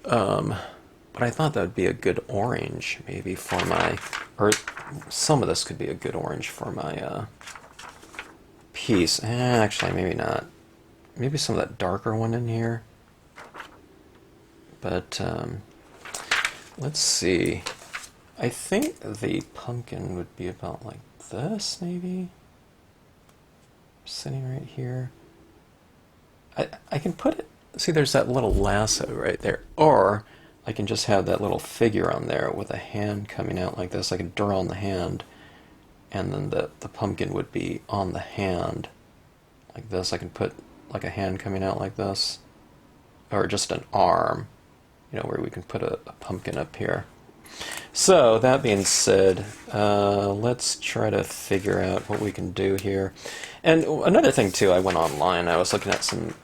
But I thought that would be a good orange, maybe for my, or some of this could be a good orange for my piece. Actually, maybe not. Maybe some of that darker one in here. But let's see. I think the pumpkin would be about like this, maybe. Sitting right here. I can put it, see there's that little lasso right there. Or I can just have that little figure on there with a hand coming out like this. I can draw on the hand, and then the pumpkin would be on the hand like this. I can put like a hand coming out like this. Or just an arm, you know, where we can put a pumpkin up here. So, that being said, let's try to figure out what we can do here. And another thing, too, I went online, I was looking at some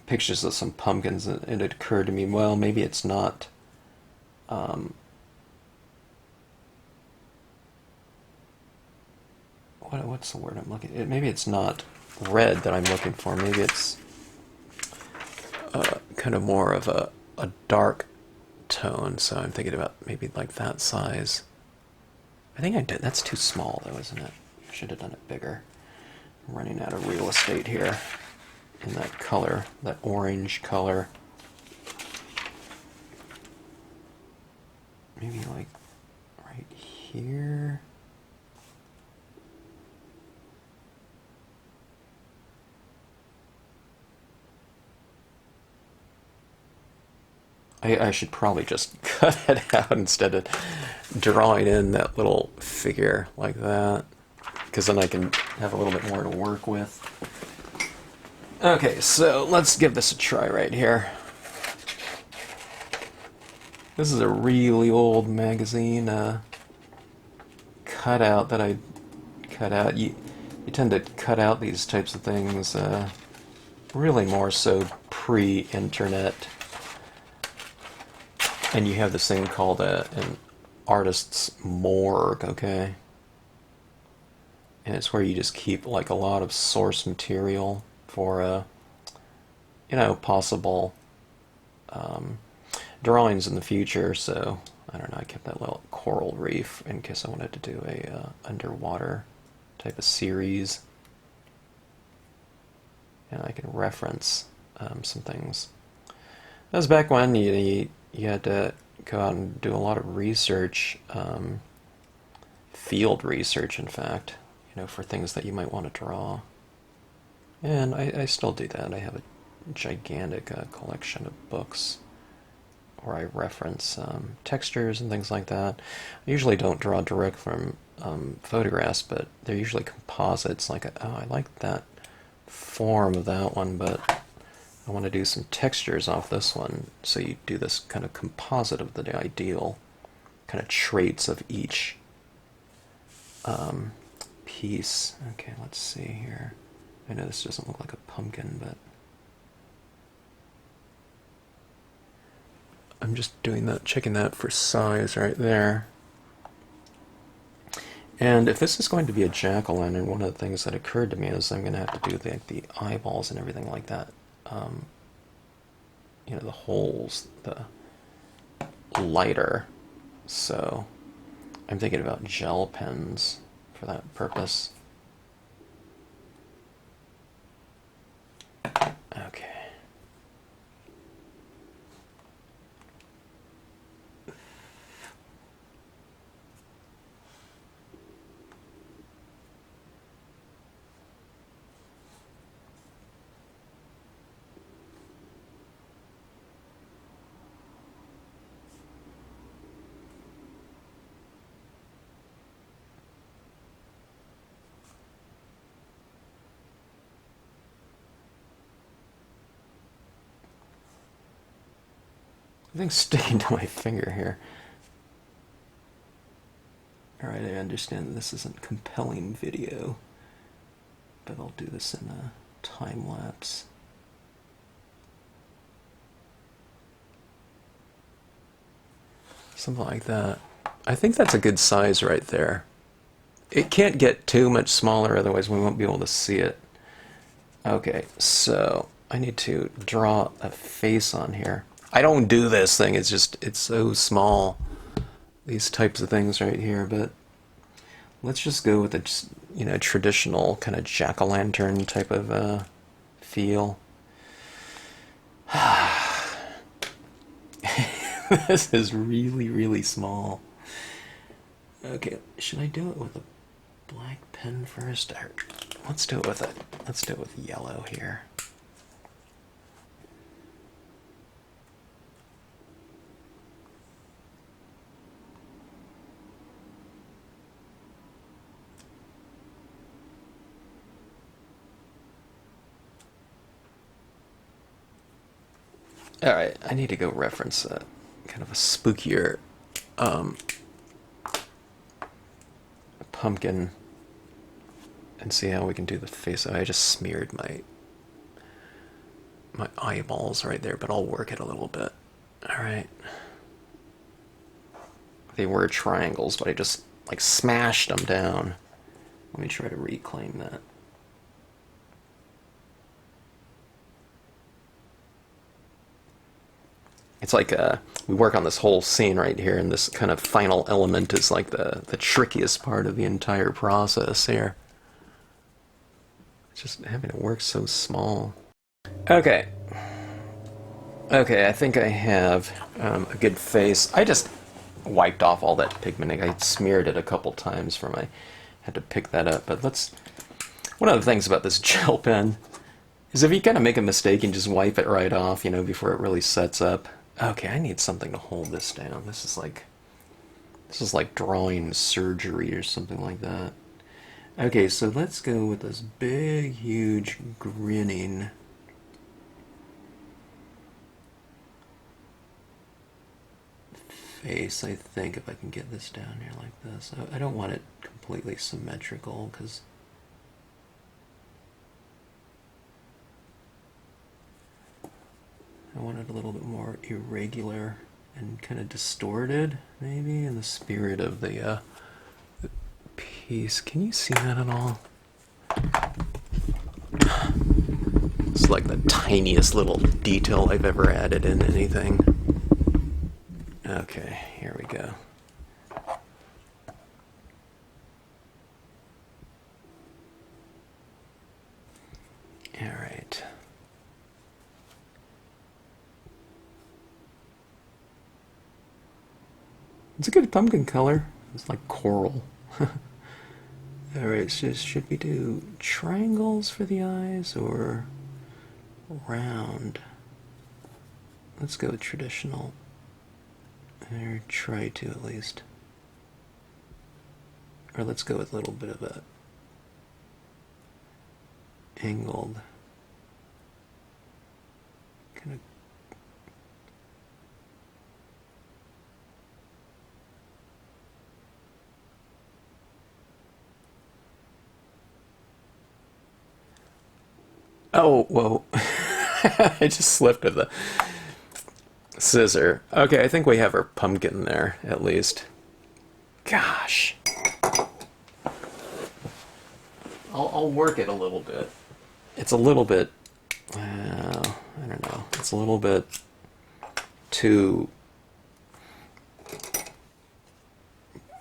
pictures of some pumpkins, and it occurred to me, well, maybe it's not... what's the word I'm looking at? Maybe it's not red that I'm looking for, maybe it's kind of more of a dark tone, so I'm thinking about maybe like that size. I think I did. That's too small though, isn't it? I should have done it bigger. I'm running out of real estate here in that color, that orange color. Maybe like right here. I should probably just cut it out instead of drawing in that little figure like that, because then I can have a little bit more to work with. Okay, so let's give this a try right here. This is a really old magazine cutout that I cut out. You tend to cut out these types of things really more so pre-internet. And you have this thing called an artist's morgue, okay? And it's where you just keep like a lot of source material for, you know, possible drawings in the future. So, I don't know, I kept that little coral reef in case I wanted to do a underwater type of series. And I can reference some things. That was back when you had to go out and do a lot of research, field research, in fact, you know, for things that you might want to draw. And I still do that. I have a gigantic collection of books where I reference textures and things like that. I usually don't draw direct from photographs, but they're usually composites. Like, oh, I like that form of that one, but I want to do some textures off this one. So you do this kind of composite of the ideal kind of traits of each piece. Okay, let's see here. I know this doesn't look like a pumpkin, but I'm just doing that, checking that for size right there. And if this is going to be a jack-o'-lantern, one of the things that occurred to me is I'm going to have to do the eyeballs and everything like that. You know, the holes, the lighter. So I'm thinking about gel pens for that purpose. Okay. I think sticking to my finger here. Alright, I understand that this isn't compelling video, but I'll do this in a time lapse. Something like that. I think that's a good size right there. It can't get too much smaller, otherwise we won't be able to see it. Okay, so I need to draw a face on here. I don't do this thing, it's so small, these types of things right here, but let's just go with a, you know, traditional kind of jack-o'-lantern type of feel. This is really, really small. Okay, should I do it with a black pen first? Or let's do it with yellow here. Alright, I need to go reference kind of a spookier pumpkin and see how we can do the face. I just smeared my eyeballs right there, but I'll work it a little bit. Alright. They were triangles, but I just like smashed them down. Let me try to reclaim that. It's like we work on this whole scene right here, and this kind of final element is like the trickiest part of the entire process here. Just having to work so small. Okay. Okay, I think I have a good face. I just wiped off all that pigment. I smeared it a couple times for my... had to pick that up, but let's... One of the things about this gel pen is if you kind of make a mistake and just wipe it right off, you know, before it really sets up, Okay, I need something to hold this down. This is like drawing surgery or something like that. Okay, so let's go with this big, huge, grinning face, I think, if I can get this down here like this. I don't want it completely symmetrical, because I want it a little bit more irregular and kind of distorted, maybe, in the spirit of the piece. Can you see that at all? It's like the tiniest little detail I've ever added in anything. Okay, here we go. All right. It's a good pumpkin color. It's like coral. Alright, so should we do triangles for the eyes or round? Let's go with traditional. Or try to at least. Or let's go with a little bit of a angled. Kind of. Oh, whoa. I just slipped with the scissor. Okay, I think we have our pumpkin there, at least. Gosh. I'll work it a little bit. It's a little bit, I don't know. It's a little bit too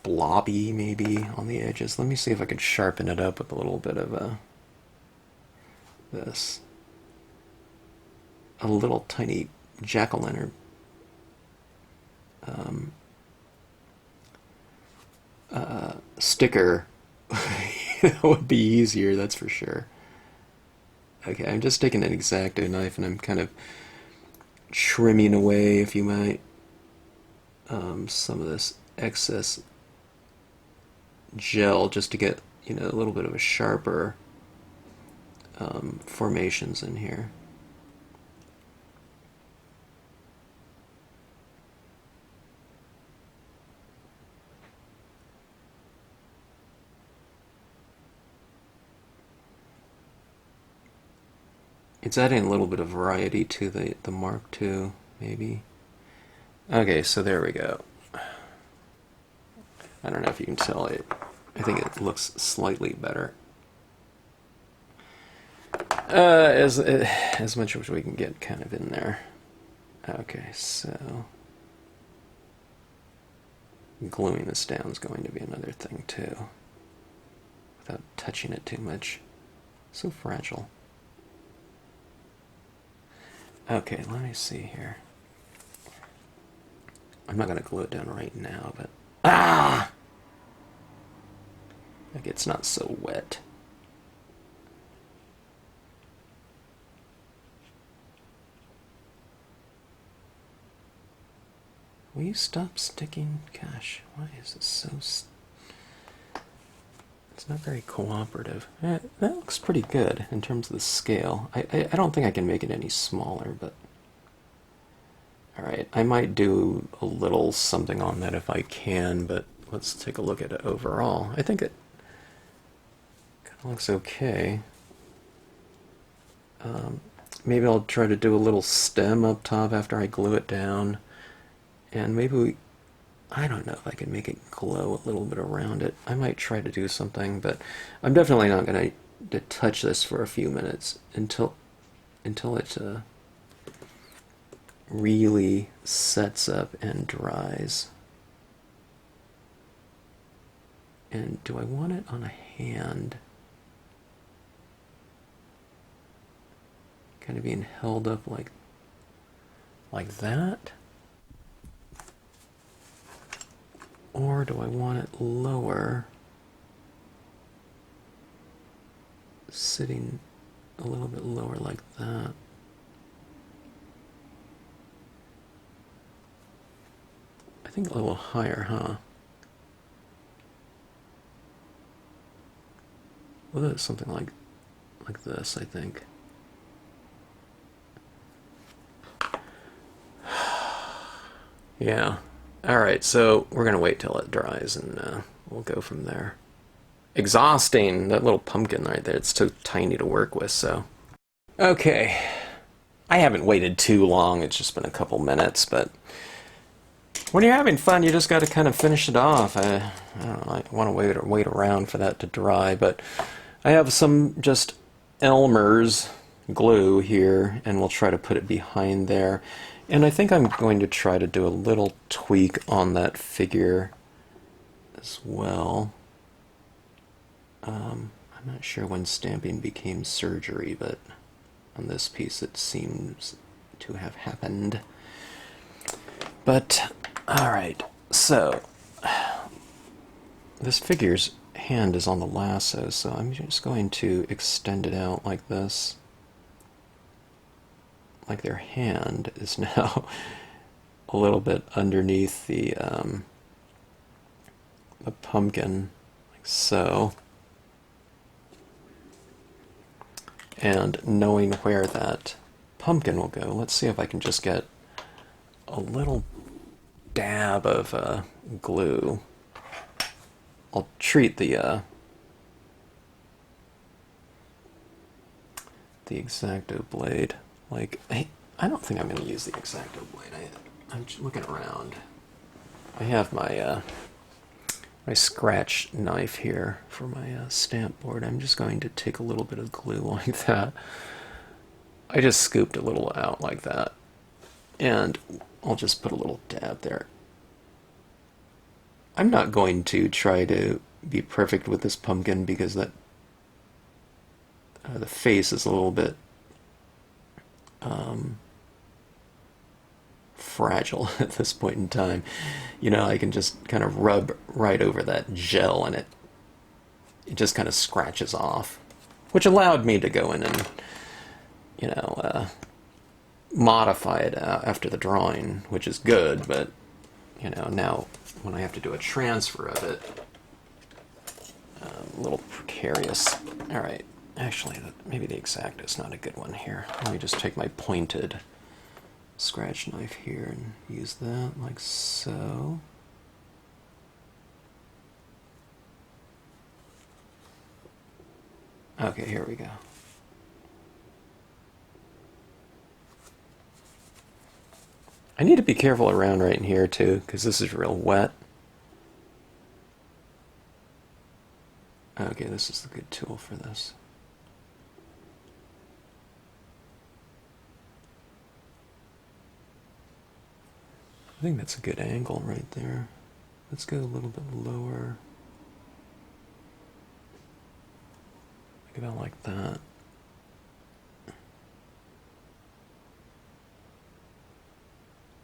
blobby, maybe, on the edges. Let me see if I can sharpen it up with a little bit of this. A little tiny jack-o'-lantern sticker. That would be easier, that's for sure. Okay, I'm just taking an X-Acto knife and I'm kind of trimming away, if you might, some of this excess gel just to get, a little bit of a sharper formations in here. It's adding a little bit of variety to the Mark II, maybe. Okay, so there we go. I don't know if you can tell it. I think it looks slightly better. As much as we can get kind of in there. Okay, so gluing this down is going to be another thing too, without touching it too much. So fragile. Okay, let me see here. I'm not going to glue it down right now, but... Ah! Like it's not so wet. Will you stop sticking? Gosh, why is this so... It's not very cooperative. That looks pretty good in terms of the scale. I don't think I can make it any smaller, but... Alright, I might do a little something on that if I can, but let's take a look at it overall. I think it kind of looks okay. Maybe I'll try to do a little stem up top after I glue it down. And maybe I don't know if I can make it glow a little bit around it. I might try to do something, but I'm definitely not going to touch this for a few minutes until it really sets up and dries. And do I want it on a hand? Kind of being held up like that? Or do I want it lower, sitting a little bit lower like that? I think a little higher, huh? Well, something like this, I think. Yeah. Alright, so we're going to wait till it dries and we'll go from there. Exhausting, that little pumpkin right there. It's so tiny to work with, so. Okay. I haven't waited too long. It's just been a couple minutes, but when you're having fun, you just got to kind of finish it off. I don't know, I want to wait around for that to dry, but I have some just Elmer's glue here, and we'll try to put it behind there. And I think I'm going to try to do a little tweak on that figure as well. I'm not sure when stamping became surgery, but on this piece it seems to have happened. But, alright, so this figure's hand is on the lasso, so I'm just going to extend it out like this. Like their hand is now a little bit underneath the pumpkin, like so. And knowing where that pumpkin will go, let's see if I can just get a little dab of glue. I'll treat the X-Acto blade like, I don't think I'm going to use the X-Acto blade. I'm just looking around. I have my my scratch knife here for my stamp board. I'm just going to take a little bit of glue like that. I just scooped a little out like that, and I'll just put a little dab there. I'm not going to try to be perfect with this pumpkin because that the face is a little bit fragile at this point in time. You know, I can just kind of rub right over that gel and it just kind of scratches off, which allowed me to go in and, you know, modify it after the drawing, which is good, but, you know, now when I have to do a transfer of it, a little precarious. Alright, actually, maybe the X-Acto is not a good one here. Let me just take my pointed scratch knife here and use that like so. Okay, here we go. I need to be careful around right in here too, because this is real wet. Okay, this is the good tool for this. I think that's a good angle right there. Let's go a little bit lower. Like about like that.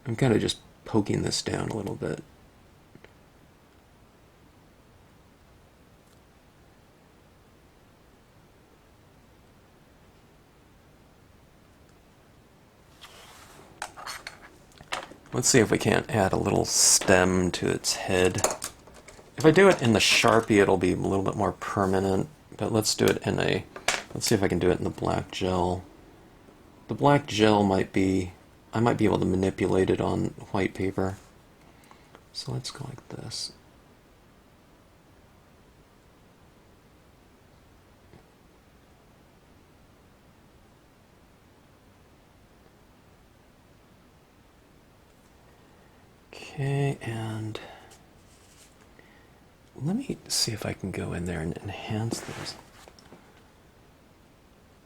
I'm kind of just poking this down a little bit. Let's see if we can't add a little stem to its head. If I do it in the Sharpie, it'll be a little bit more permanent, but let's do it in a, let's see if I can do it in the black gel. The black gel might be, I might be able to manipulate it on white paper. So let's go like this. Okay, and let me see if I can go in there and enhance those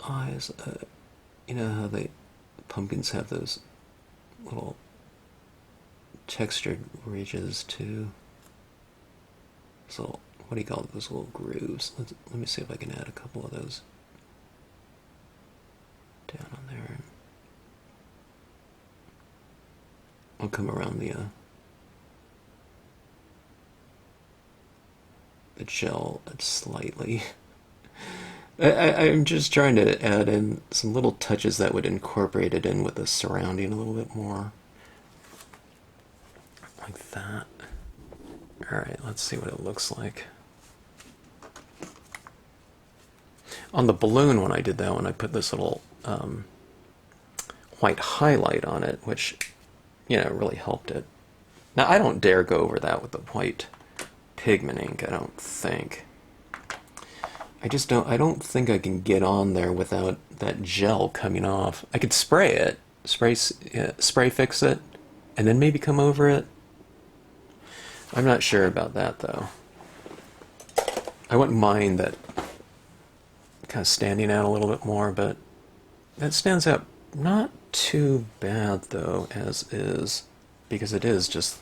eyes. You know how pumpkins have those little textured ridges too? So, what do you call those little grooves? Let me see if I can add a couple of those down on there. I'll come around the gel slightly. I'm just trying to add in some little touches that would incorporate it in with the surrounding a little bit more. like that. Alright, let's see what it looks like. On the balloon, when I did that one, I put this little white highlight on it, which, you know, really helped it. Now, I don't dare go over that with the white pigment ink, I don't think. I don't think I can get on there without that gel coming off. I could spray it, spray fix it, and then maybe come over it. I'm not sure about that, though. I wouldn't mind that kind of standing out a little bit more, but that stands out not too bad, though, as is, because it is just,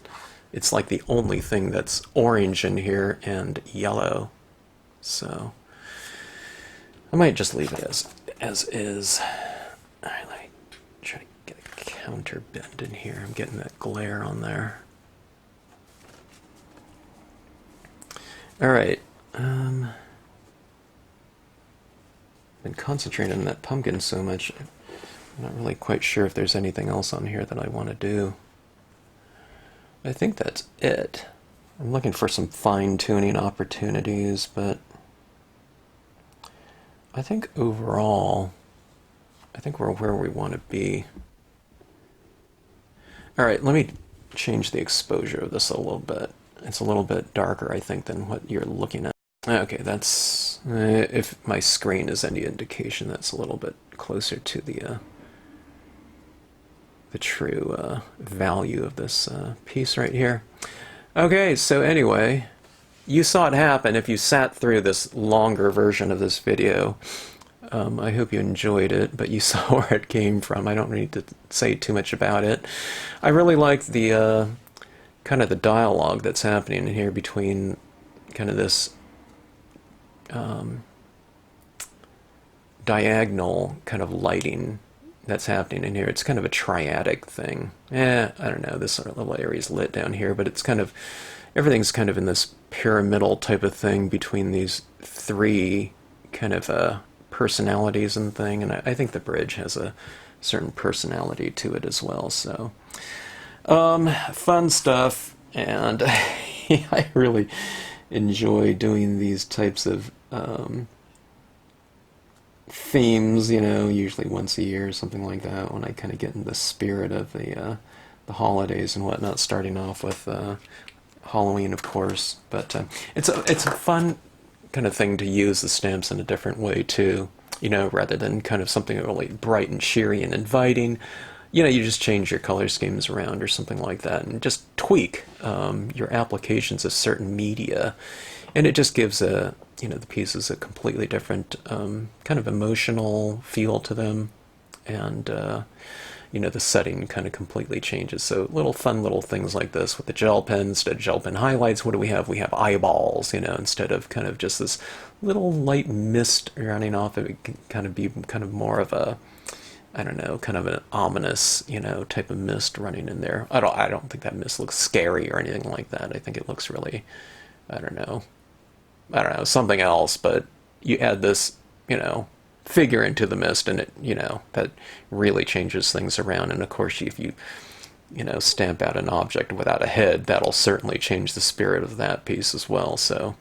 it's like the only thing that's orange in here and yellow. So I might just leave it as is. Alright, let me try to get a counter bend in here. I'm getting that glare on there. Alright, been concentrating on that pumpkin so much, I'm not really quite sure if there's anything else on here that I want to do. I think that's it. I'm looking for some fine-tuning opportunities, but I think overall, I think we're where we want to be. Alright, let me change the exposure of this a little bit. It's a little bit darker, I think, than what you're looking at. Okay, that's, if my screen is any indication, that's a little bit closer to the true value of this piece right here. Okay, so anyway, you saw it happen if you sat through this longer version of this video. I hope you enjoyed it, but you saw where it came from. I don't need to say too much about it. I really like the kind of the dialogue that's happening in here between kind of this diagonal kind of lighting that's happening in here. It's kind of a triadic thing. I don't know, this sort of little area is lit down here, but it's kind of, everything's kind of in this pyramidal type of thing between these three kind of personalities and thing, and I think the bridge has a certain personality to it as well, so fun stuff, and I really enjoy doing these types of themes, you know, usually once a year or something like that, when I kind of get in the spirit of the holidays and whatnot, starting off with Halloween, of course, but it's a fun kind of thing to use the stamps in a different way too, you know, rather than kind of something really bright and cheery and inviting. You know, you just change your color schemes around or something like that and just tweak your applications of certain media, and it just gives a, you know, the pieces a completely different kind of emotional feel to them, and you know, the setting kind of completely changes. So little fun little things like this with the gel pen. Instead of gel pen highlights, what do we have? We have eyeballs, you know, instead of kind of just this little light mist running off. It can kind of be kind of more of a, I don't know, kind of an ominous, you know, type of mist running in there. I don't think that mist looks scary or anything like that. I think it looks really, I don't know, something else, but you add this, you know, figure into the mist, and it, you know, that really changes things around. And of course, if you know, stamp out an object without a head, that'll certainly change the spirit of that piece as well. So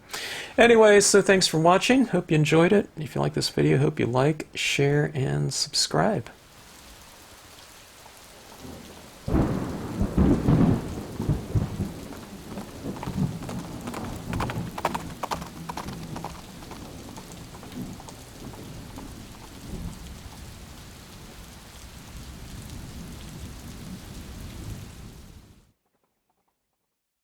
anyway, so thanks for watching. Hope you enjoyed it. If you like this video, hope you like, share, and subscribe.